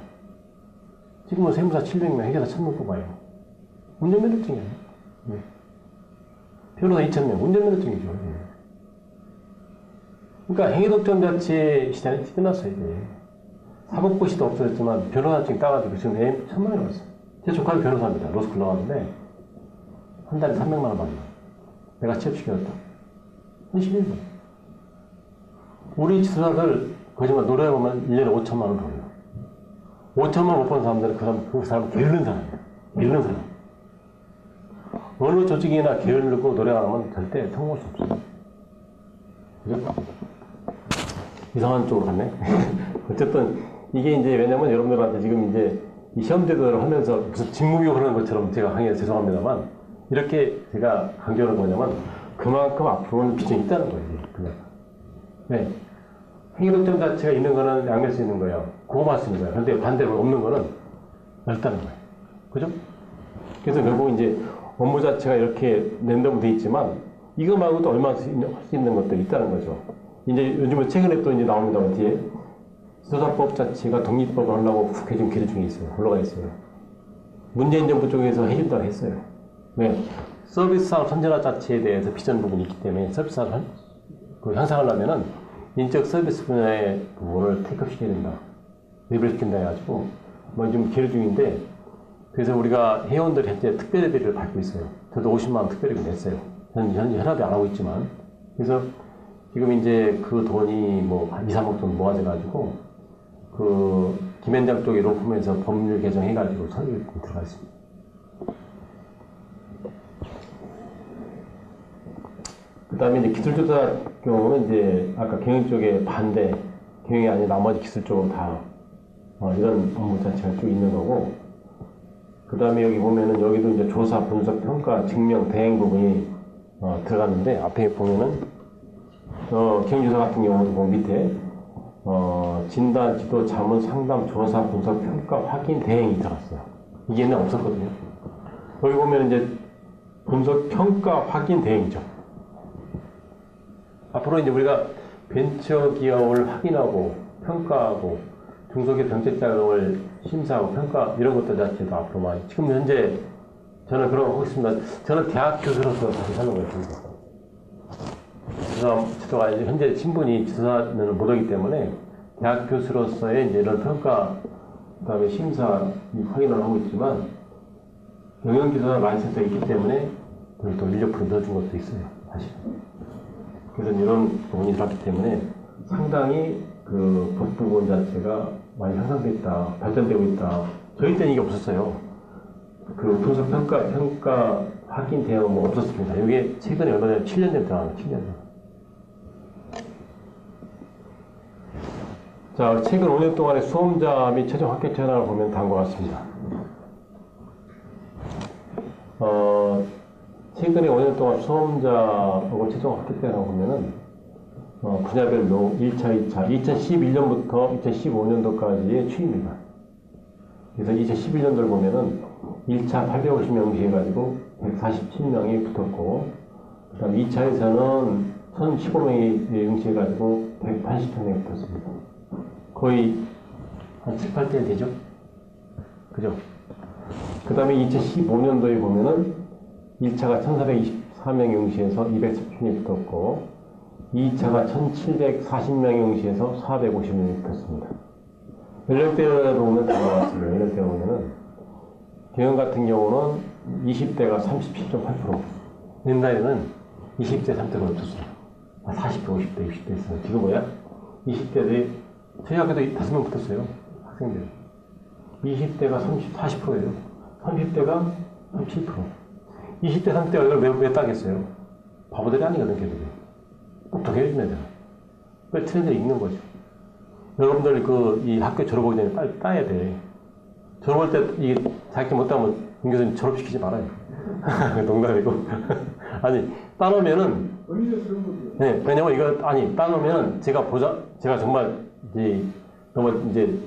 지금은 세무사 700명, 회계사 1000명 뽑아요. 운전면허증이에요. 네. 변호사 2000명, 운전면허증이죠. 네. 그러니까 행위독점자치 시대는 끝났어요. 이제. 사법고시도 없어졌지만 변호사증 따가지고 지금 1000만 원 왔어. 제 조카도 변호사입니다. 로스쿨 나왔는데 한 달에 300만 원 받나. 내가 취업시켰다. 한 11분. 우리 지도자들 거짓말 노래 보면 1년에 5천만 원 벌어요. 5천만 원 못 버는 사람들은 그 사람은 게으른 사람이에요. 게으른 사람. 어느 조직이나 게으르고 노래가 나면 절대 성공할 수 없어요. 그죠? 이상한 쪽으로 갔네. 어쨌든 이게 이제 왜냐면 여러분들한테 지금 이제 이 시험대들을 하면서 무슨 직무비용 하는 것처럼 제가 강의해서 죄송합니다만 이렇게 제가 강조하는 거냐면 그만큼 앞으로는 비전이 있다는 거예요. 그냥. 네. 행위독점 자체가 있는 거는 양면할 수 있는 거예요. 고음할 수 있는 거예요. 그런데 반대로 없는 거는 넓다는 거예요. 그죠? 그래서 결국 이제 업무 자체가 이렇게 랜덤으로 돼 있지만 이거 말고도 얼마나 할 수 있는 것들이 있다는 거죠. 이제 요즘은 최근에 또 이제 나옵니다만 뒤에 지도자법 자체가 독립법을 하려고 국회 계류 중에 있어요. 올라가 있어요. 문재인 정부 쪽에서 해준다고 했어요. 왜? 서비스 사업 선진화 자체에 대해서 비전 부분이 있기 때문에 서비스 사업을 향상하려면은 인적 서비스 분야의 부분을 테이크업 시켜야 된다. 레벨시킨다 해가지고 뭐 좀 계류 중인데 그래서 우리가 회원들 현재 특별회비를 받고 있어요. 저도 50만 원 특별회비 냈어요. 현재 혈압이 안 하고 있지만 그래서 지금 이제 그 돈이 뭐 한 2, 3억 정도 모아져가지고 그 김현장 쪽에 로펌에서 법률 개정해가지고 설립 들어가 있습니다. 그 다음에 이제 기술조사 경우는 이제 아까 경영 쪽에 반대, 경영이 아닌 나머지 기술 쪽으로 다 이런 업무 자체가 쭉 있는 거고 그 다음에 여기 보면은 여기도 이제 조사, 분석, 평가, 증명, 대행 부분이 들어갔는데 앞에 보면은 경영조사 같은 경우는 그 밑에 진단, 지도, 자문, 상담, 조사, 분석, 평가, 확인, 대행이 들어갔어요. 이게 옛날에 없었거든요. 여기 보면 이제 분석, 평가, 확인, 대행이죠. 앞으로 이제 우리가 벤처기업을 확인하고 평가하고 중소기업 정책 자금을 심사하고 평가 이런 것들 자체도 앞으로 많이 지금 현재 저는 그런 거 하고 있습니다. 저는 대학 교수로서 다시 하는 거예요. 지도가 현재 신분이 지도사는 못하기 때문에 대학 교수로서의 이제 이런 평가 그다음에 심사 확인을 하고 있지만 경영지도자 라이센스가 있기 때문에 또 인력풀을 넣어준 것도 있어요. 사실. 그래서 이런 부분이 들어왔기 때문에 상당히 그 법부분 자체가 많이 향상되어 있다, 발전되고 있다. 저희 때는 이게 없었어요. 그 분석 평가 확인 대응 뭐 없었습니다. 이게 최근에 얼마 전에 7년 전에 들어간 거예요. 7년 전. 자, 최근 5년 동안의 수험자 및 최종 합격자 현황을 보면 다음과 같습니다. 최근에 5년 동안 수험자하고 최종 합격자 현황을 보면은 분야별로 1차, 2차, 2011년부터 2015년도까지의 추이입니다. 그래서 2011년도를 보면은 1차 850명 해가지고 147명이 붙었고, 그 다음 2차에서는 1015명이 응시해가지고 180명이 붙었습니다. 거의 한 7, 8대 되죠? 그죠? 그 다음에 2015년도에 보면은 1차가 1424명이 응시해서 217명이 붙었고, 2차가 1740명이 응시해서 450명이 붙었습니다. 연령대로 보면 다 나왔습니다. 연령대로 보면은 경영 같은 경우는 20대가 37.8%, 옛날에는 20대 3대가 없었어요. 40대, 50대, 60대 있어요. 지금 뭐야? 20대들이 저희 학교도 5명 붙었어요. 학생들. 20대가 40%예요. 30대가 37%. 20대, 30대가 이걸 왜 따겠어요? 바보들이 아니거든, 걔들이. 똑똑해 해주면 돼요. 왜 트렌드를 읽는 거죠. 여러분들 이 학교 졸업하기 전에 빨리 따야 돼. 졸업할 때 이게 자격증 못 따면 임 교수님 졸업시키지 말아요. 농담이고. 아니, 따놓으면은, 네, 왜냐면 이거, 아니, 따놓으면은 제가 정말, 이제, 너무 이제,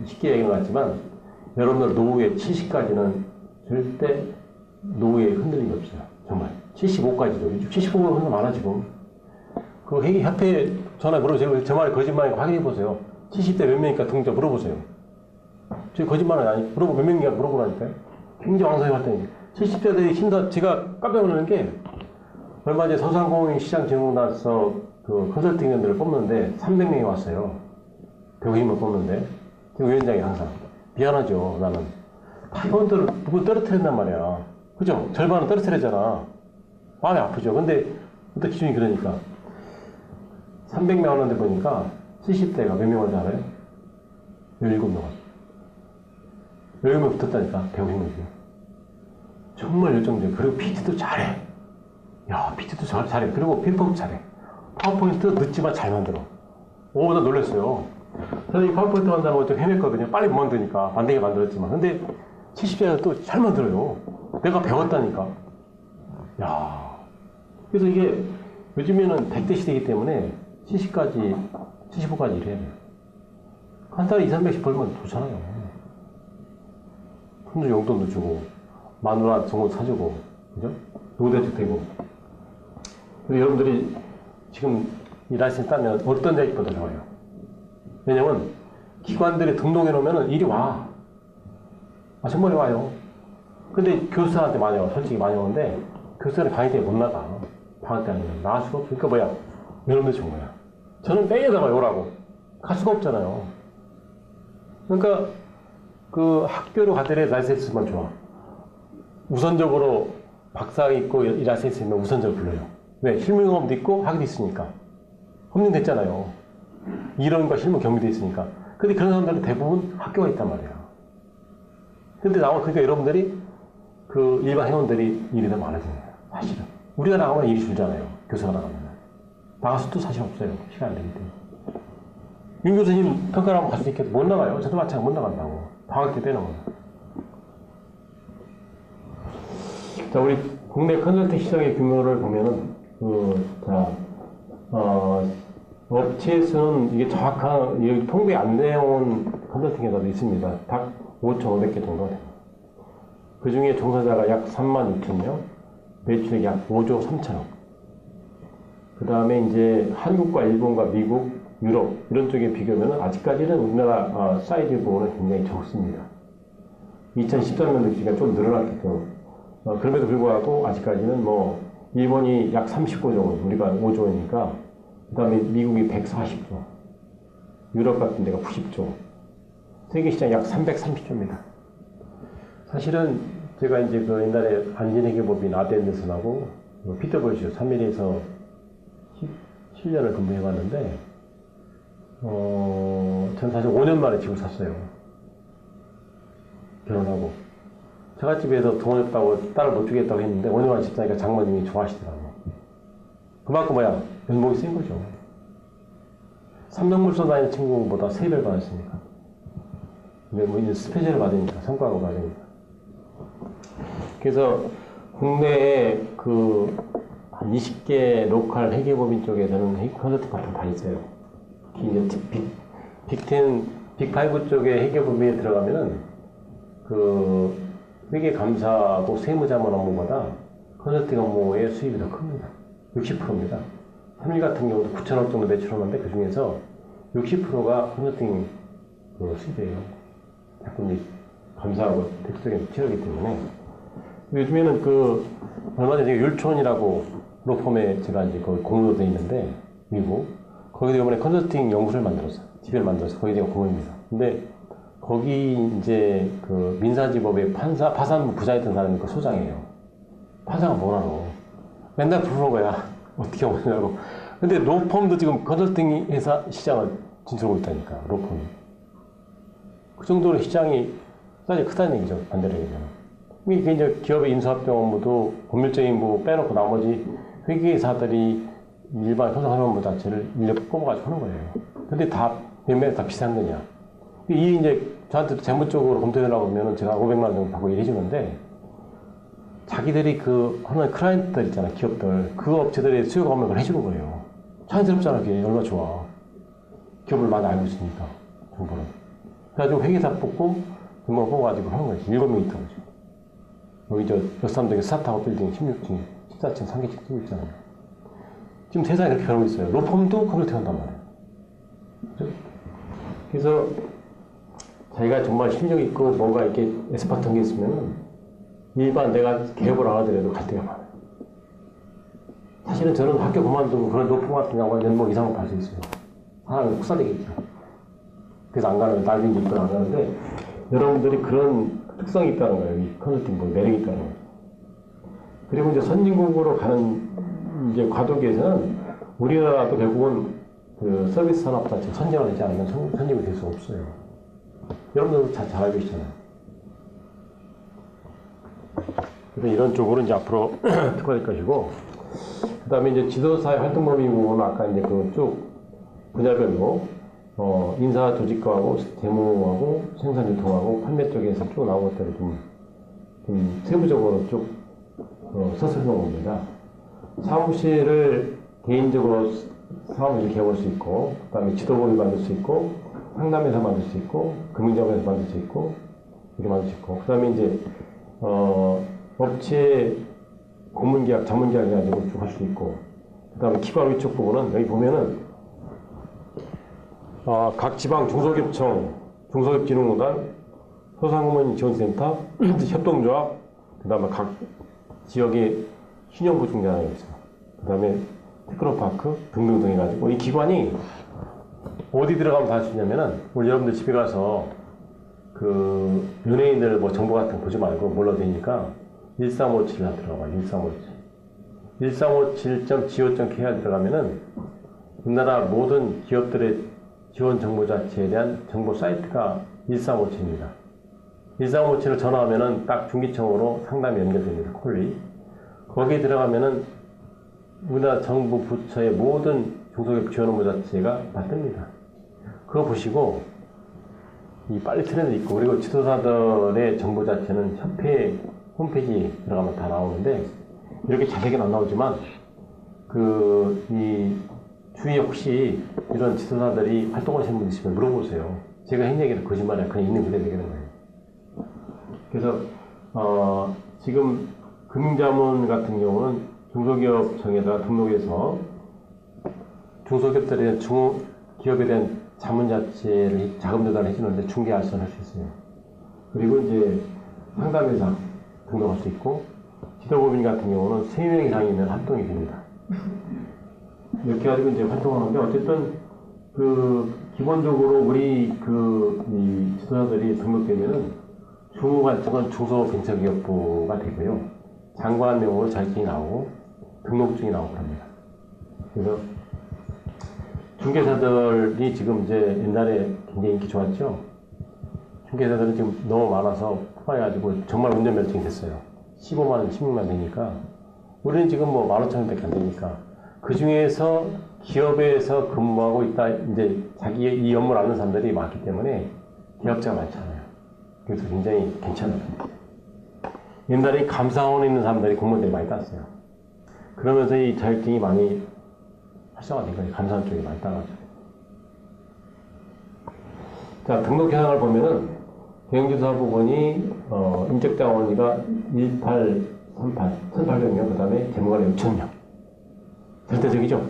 쉽게 얘기한 것 같지만, 여러분들 노후에 70까지는 절대 노후에 흔들림이 없어요. 정말. 75까지도. 75가 훨씬 많아, 지금. 그 회계-협회 전화 물어보세요. 저 말이 거짓말이니까 확인해보세요. 70대 몇 명이니까 등자 물어보세요. 저 거짓말은 아니, 몇 명이니까 물어보라니까요. 굉장히 왕성히 활동이. 70대들이 힘들어, 제가 깜짝 놀라는 게, 얼마 전에 소상공인 시장 증후나서 그 컨설팅원들을 뽑는데 300명이 왔어요. 배우힘을 뽑는데. 그 위원장이 항상. 미안하죠, 나는. 파이원들을 누구 떨어뜨렸단 말이야. 그죠? 절반은 떨어뜨렸잖아. 마음이 아프죠. 근데, 어떤 기준이 그러니까. 300명 하는데 보니까 70대가 몇 명 하는지 알아요? 17명. 17명 붙었다니까, 배우힘을. 정말 열정적이고. 그리고 PT도 잘해. 야, PT도 잘해. 그리고 필법도 잘해. 파워포인트 늦지만 잘 만들어. 오, 나 놀랐어요. 저는 이 파워포인트 만든다고 좀 헤맸거든요. 빨리 못 만드니까. 만들게 만들었지만. 근데 70대가 또 잘 만들어요. 내가 배웠다니까. 야, 그래서 이게 요즘에는 100대 시대이기 때문에 70까지, 75까지 일해야 돼요. 한 달에 2, 300씩 벌면 좋잖아요. 손주 용돈도 주고, 마누라 정보 사주고, 그죠? 노대주 되고. 근데 여러분들이 지금 이 라이센스 따면 어떤 대학보다 좋아요? 왜냐면 기관들이 등록해 놓으면 일이 와. 아, 정말 와요. 근데 교수한테 많이 와. 솔직히 많이 오는데 교수는 강의 때문에 못 나가. 방학 때 아니면 나갈 수가 없어. 그러니까 뭐야? 여러분들 좋은 거야. 저는 매일다가 오라고. 갈 수가 없잖아요. 그러니까 그 학교로 가더라도 라이센스만 좋아. 우선적으로 박사 있고 이 라이센스 있으면 우선적으로 불러요. 왜? 실무 경험도 있고 학위도 있으니까. 검증됐잖아요. 이론과 실무 경험도 있으니까. 근데 그런 사람들은 대부분 학교가 있단 말이야. 근데 그러니까 여러분들이 그 일반 회원들이 일이 더 많아지는 거예요. 사실은. 우리가 나가면 일이 줄잖아요. 교수가 나가면. 나갈 수도 사실 없어요. 시간 안 되기 때문에. 윤 교수님 평가를 한번 갈 수 있겠다. 못 나가요. 저도 마찬가지 못 나간다고. 방학 때 빼놓으면. 자, 우리 국내 컨설팅 시장의 규모를 보면은, 업체에서는 이게 정확한, 여기 통계 안 내온 컨설팅 회사도 있습니다. 딱 5,500개 정도 됩니다. 그 중에 종사자가 약 36,000명, 매출액 약 5조 3천억. 그 다음에 이제 한국과 일본과 미국, 유럽, 이런 쪽에 비교하면 아직까지는 우리나라 사이즈 부분은 굉장히 적습니다. 2013년도 기가 좀 늘어났겠죠. 그럼에도 불구하고 아직까지는 뭐 일본이 약 39조, 우리가 5조니까 그 다음에 미국이 140조, 유럽 같은 데가 90조, 세계 시장 약 330조입니다. 사실은 제가 이제 그 옛날에 안진회계법인 아덴데슨하고 PWC 3일에서 7년을 근무해봤는데, 전 사실 5년 만에 집을 샀어요. 결혼하고. 처갓집에서 돈 없다고 딸을 못 주겠다고 했는데 5년 만에 집 사니까 장모님이 좋아하시더라고. 그만큼 뭐야? 연봉이 센 거죠. 삼성물산 다니는 친구보다 3배를 받았으니까. 근데 뭐 이제 스페셜을 받으니까, 성과급을 받으니까. 그래서 국내에 한 20개 로컬 회계법인 쪽에서는 컨설팅 파트가 다 있어요. 특히 이제 빅5 쪽에 회계법인에 들어가면은 회계감사하고 세무자문 업무보다 컨설팅 업무의 수입이 더 큽니다. 60%입니다. 3일 같은 경우도 9천억 정도 매출하는데 그 중에서 60%가 컨설팅 수입이에요. 자꾸 이제 감사하고 대표적인 필요하기 때문에. 요즘에는 얼마 전에 율촌이라고 로펌에 제가 이제 거기 공무도 돼 있는데, 미국. 거기도 이번에 컨설팅 연구소를 만들었어요. 집을 만들어서 거기 제가 공무입니다. 근데 거기 이제 민사지법의 파산부 부장했던 사람이 그 소장이에요. 판사가 뭐라고. 맨날 부르는 거야. 어떻게 오느냐고. 근데 로펌도 지금 컨설팅 회사 시장을 진출하고 있다니까, 로펌이. 그 정도로 시장이 사실 크다는 얘기죠, 반대로 얘기하면. 이게 이제 기업의 인수합병 업무도 법률적인 부 빼놓고 나머지 회계사들이 일반 현상하는 업무 자체를 인력 뽑아가지고 하는 거예요. 근데 몇몇 다 비싼 거냐. 이 이제 저한테 재무적으로 검토해달라고 하면은 제가 500만 원 정도 받고 일해주는데 자기들이 그 하는 클라이언트들 있잖아, 기업들. 그 업체들의 수요가 오면 그걸 해주는 거예요. 자연스럽잖아, 그게. 얼마나 좋아. 기업을 많이 알고 있으니까, 정보를. 그래가지고 회계사 뽑고, 등록 뽑아가지고 하는 거지. 7명 있다고. 여기 역삼동에 스타타워 빌딩 16층, 14층, 3개층 쓰고 있잖아요. 지금 세상에 그렇게 변하고 있어요. 로펌도 그걸 태운단 말이에요. 그래서 자기가 정말 실력 있고 뭔가 이렇게 에스파트한 게 있으면 일반 내가 개업을 안 하더라도 갈 데가 많아요. 사실은 저는 학교 그만두고 그런 로펌 같은 경우는 연봉 이상을 받을 수 있어요. 사람이 혹사되겠죠. 그래서 안 가는, 날빈지 있거나 안 가는데 여러분들이 그런 특성이 있다는 거예요. 이 컨설팅 뭐 매력이 있다는 거예요. 그리고 이제 선진국으로 가는 이제 과도기에서는 우리나라도 결국은 그 서비스 산업 자체 선진화되지 않으면 선진국이 될 수가 없어요. 여러분들도 잘 알고 있잖아요. 그래서 이런 쪽으로 이제 앞으로 특화될 것이고, 그 다음에 이제 지도사의 활동 범위 부분은 아까 이제 그 쭉 분야별로 인사 조직과하고 재무하고 생산 유통하고 판매 쪽에서 쭉 나온 것들을 좀 세부적으로 쭉 서술해 놓은 겁니다. 사무실을 개인적으로 사무실 개업할 수 있고, 그 다음에 지도본을 만들 수 있고, 상담회사 만들 수 있고, 금융자본에서 만들 수 있고, 이렇게 만들 수 있고, 그 다음에 이제 업체 고문계약, 자문계약 해가지고 쭉 할 수 있고, 그 다음에 기관 위촉 부분은 여기 보면은 각 지방 중소기업청, 중소기업진흥공단, 소상공인지원센터, 협동조합, 그 다음에 각 지역의 신용보증자가 있어요. 그 다음에 테크노파크 등등등 해가지고 이 기관이 어디 들어가면 다 할 수 있냐면은 우리 여러분들 집에 가서 그 연예인들 뭐 정보 같은 거 보지 말고 몰라도 되니까 1357에 들어가. 1357.go.kr 들어가면은 우리나라 모든 기업들의 지원 정보 자체에 대한 정보 사이트가 1357입니다. 1357을 전화하면은 딱 중기청으로 상담이 연결됩니다. 콜이. 거기에 들어가면은 우리나라 정부 부처의 모든 중소기업 지원 업무 자체가 다 뜹니다. 그거 보시고 이 빨리 트렌드 있고, 그리고 지도사들의 정보 자체는 협회 홈페이지 들어가면 다 나오는데 이렇게 자세히는 안 나오지만 이 주위에 혹시 이런 지도사들이 활동하시는 분 있으면 물어보세요. 제가 한 얘기는 거짓말이야. 그냥 있는 그대로 얘기하는 거예요. 그래서 지금 금융자문 같은 경우는 중소기업청에다 등록해서 중소기업들에 대한 기업에 대한 자문 자체를 자금 조달을 해주는데 중개 알선을 할 수 있어요. 그리고 이제 상담회사 등록할 수 있고, 지도법인 같은 경우는 3명 이상이면 활동이 됩니다. 이렇게 가지고 이제 활동하는데, 어쨌든 기본적으로 우리 이 지도자들이 등록되면은 주무관청은 중소벤처기업부가 되고요. 장관명으로 자격증이 나오고 등록증이 나오고 합니다. 그래서 중개사들이 지금 이제 옛날에 굉장히 인기 좋았죠. 중개사들은 지금 너무 많아서 포함해가지고 정말 운전면허증이 됐어요. 15만원, 16만원 되니까. 우리는 지금 뭐 15,000원밖에 안 되니까. 그 중에서 기업에서 근무하고 있다, 이제 자기의 이 업무를 아는 사람들이 많기 때문에 기업자가 많잖아요. 그래서 굉장히 괜찮아요. 옛날에 감사원에 있는 사람들이 공무원들이 많이 땄어요. 그러면서 이 자격증이 많이 활성화된 거예요. 감사원 쪽에 많이 따가지고. 자, 등록 현황을 보면은 경영지도사 부분이 인적자원위가 1838명, 그 다음에 재무관리 6,000명. 절대적이죠.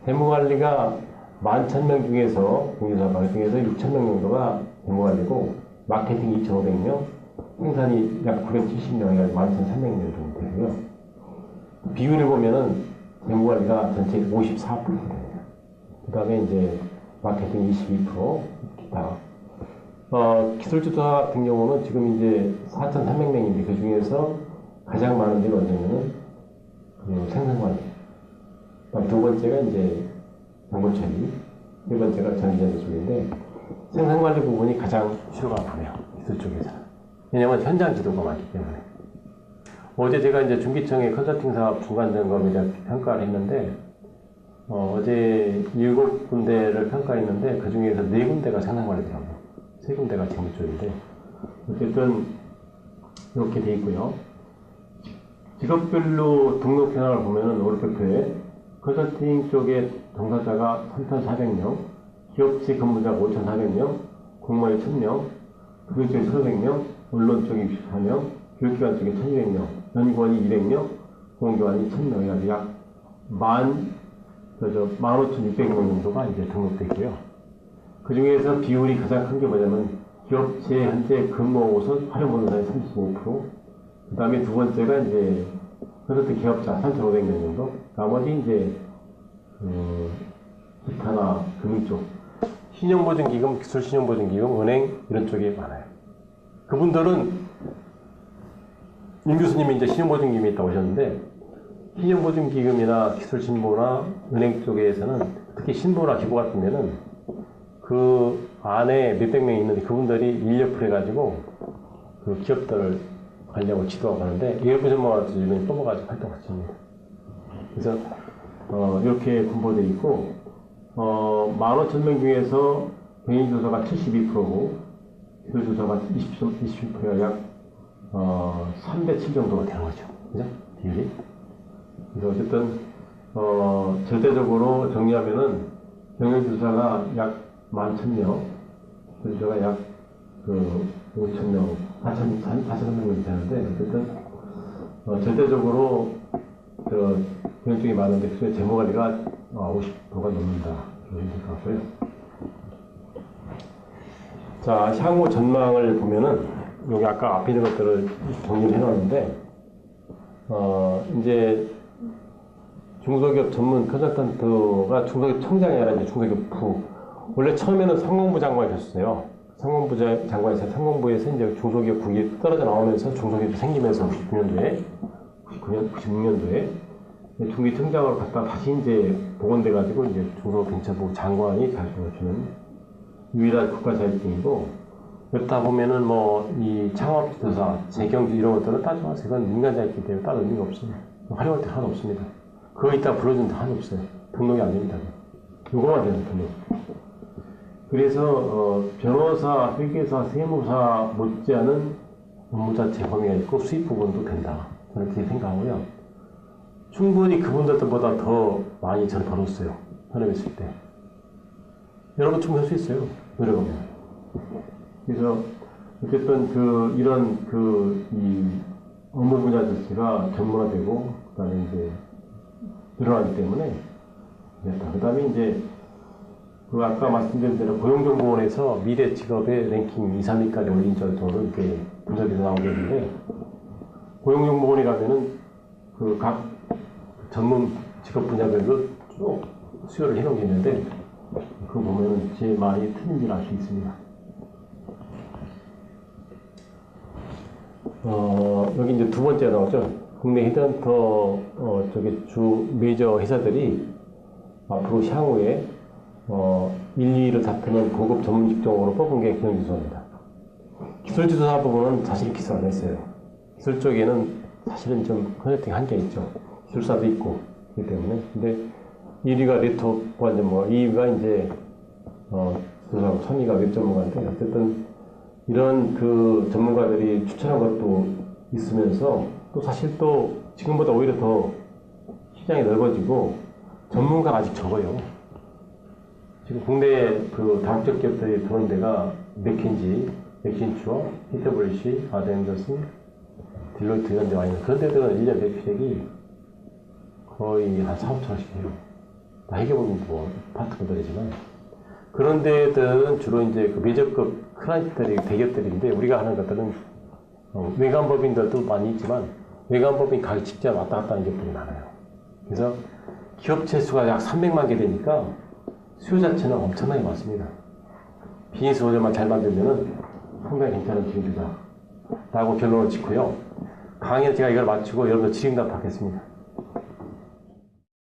재무관리가 11,000명 중에서 경영지도사 중에서 6,000명 정도가 재무관리고, 마케팅 2,500명, 생산이 약 970명이라 11,300명 정도 되고요. 비율을 보면은 재무관리가 전체 54%입니다. 그 다음에 이제 마케팅 22%, 기타. 기술주도사 같은 경우는 지금 이제 4,300명인데 그 중에서 가장 많은 데가 어디냐면은 생산관리. 두 번째가 이제 정보처리, 세 번째가 전기전자 쪽인데 생산관리 부분이 가장 수요가 많아요. 기술 쪽에서. 왜냐면 현장 지도가 많기 때문에. 어제 제가 이제 중기청의 컨설팅 사업 중간점검에 대한 평가를 했는데, 어제 7군데를 평가했는데, 그 중에서 4군데가 생산관리더라고요. 3군데가 재무 쪽인데, 어쨌든, 이렇게 돼 있고요. 직업별로 등록 현황을 보면은 오른쪽에 컨설팅 쪽에 종사자가 3,400명, 기업체 근무자가 5,400명, 공무원이 1,000명, 금융 쪽에 1,500명, 언론 쪽에 64명, 교육기관 쪽에 1,200명, 연구원이 200명, 공교원이 1,000명, 이라서 약 15,600명 정도가 이제 등록되어 있고요. 그 중에서 비율이 가장 큰 게 뭐냐면, 기업체 현재 근무하고서 활용보험사의 35%, 그 다음에 두 번째가 이제, 컨설팅 기업자 3,500명 정도, 나머지 이제, 기타나 금융 쪽, 신용보증기금, 기술신용보증기금, 은행, 이런 쪽에 많아요. 그분들은, 임 교수님이 이제 신용보증기금이 있다고 하셨는데, 신용보증기금이나 기술신보나 은행 쪽에서는, 특히 신보나 기보 같은 데는, 그 안에 몇백 명이 있는데 그분들이 인력풀 해가지고, 그 기업들을 관리하고 지도하고 하는데, 예부 전문가 주변에 뽑아가지고 활동하고 있습니다. 그래서, 이렇게 분포되어 있고, 15,000명 중에서 병행조사가 72%고, 기술조사가 27%가 약, 3대 7 정도가 되는 거죠. 그죠? 비율이. 그래서 어쨌든, 절대적으로 정리하면은, 병행조사가 약 11,000명, 기술조사가 약, 5,000명, 4,000명 되는데, 어쨌든, 절대적으로, 병행 쪽이 많은데, 그 중에 재무관리가 50%가 넘는다. 이렇게 생각하고요. 자, 향후 전망을 보면은, 여기 아까 앞에 있는 것들을 정리를 해놨는데, 이제, 중소기업 전문 컨설턴트가 중소기업 청장이 아니라 이제 중소기업 부. 원래 처음에는 상공부 장관이셨어요. 상공부 장관에서 상공부에서 이제 중소기업 국이 떨어져 나오면서 중소기업이 생기면서 96년도에 중기청장으로 갔다가 다시 이제 복원돼가지고 이제 중소벤처부 장관이 자격을 주는 유일한 국가자격증이고, 그렇다 보면은 뭐 이 창업조사, 재경주 이런 것들은 따져와서 이건 민간자격증 때문에 따로 의미가 없어요. 활용할 때 하나도 없습니다. 그거 이따 불러주는 데 하나도 없어요. 등록이 안 됩니다. 요거만 되는 등록. 그래서 변호사, 회계사, 세무사 못지않은 업무 자체 범위가 있고 수입 부분도 된다. 저는 그렇게 생각하고요. 충분히 그분들보다 더 많이 저를 벌었어요. 현업했을 때. 여러분 충분히 할 수 있어요. 노력하면. 그래서 어쨌든 이런 이 업무 분야 자체가 전문화되고 그다음에 이제 늘어나기 때문에 됐다. 그다음에 이제 아까 말씀드린 대로 고용정보원에서 미래 직업의 랭킹 2, 3위까지 올린 정도로 이렇게 분석해서 나오게 되는데, 고용정보원에 가면은 각 전문 직업 분야별로 쭉 수요를 해놓은 게 있는데, 그거 보면은 제 말이 틀린지를 알 수 있습니다. 여기 이제 두 번째 나오죠. 국내 헤드헌터, 주 메이저 회사들이 앞으로 향후에 1, 2위를 다투는 고급 전문 직종으로 뽑은 게 기술지도사입니다. 기술지도사 부분은 사실 기술 안 했어요. 기술 쪽에는 사실은 좀 컨설팅 한계가 있죠. 기술사도 있고, 그렇기 때문에. 근데 1위가 네트워크 전문가, 2위가 이제, 지도사고 3위가 웹 전문가인데, 어쨌든 이런 전문가들이 추천한 것도 있으면서, 또 사실 또 지금보다 오히려 더 시장이 넓어지고, 전문가가 아직 적어요. 지금 국내 다국적 기업들이 들어온 데가 맥킨지, 맥킨추어, PwC, 아덴더슨, 딜로이트 이런 데 많이 있는, 그런 데들은 1년 매출액이 거의 한 4, 5천원씩 해요. 다 회계보면 뭐 파트너들이지만, 그런 데들은 주로 이제 메이저급 클라이언트들이 대기업들인데, 우리가 하는 것들은 외관법인들도 많이 있지만 외관법인 가기 직전 왔다 갔다 하는 기업들이 많아요. 그래서 기업체 수가 약 300만 개 되니까 수요 자체는 엄청나게 많습니다. 비즈니스 모델만 잘 만들면은 상당히 괜찮은 기술이다 라고 결론을 짓고요. 강의는 제가 이걸 마치고 여러분들 질의응답 받겠습니다.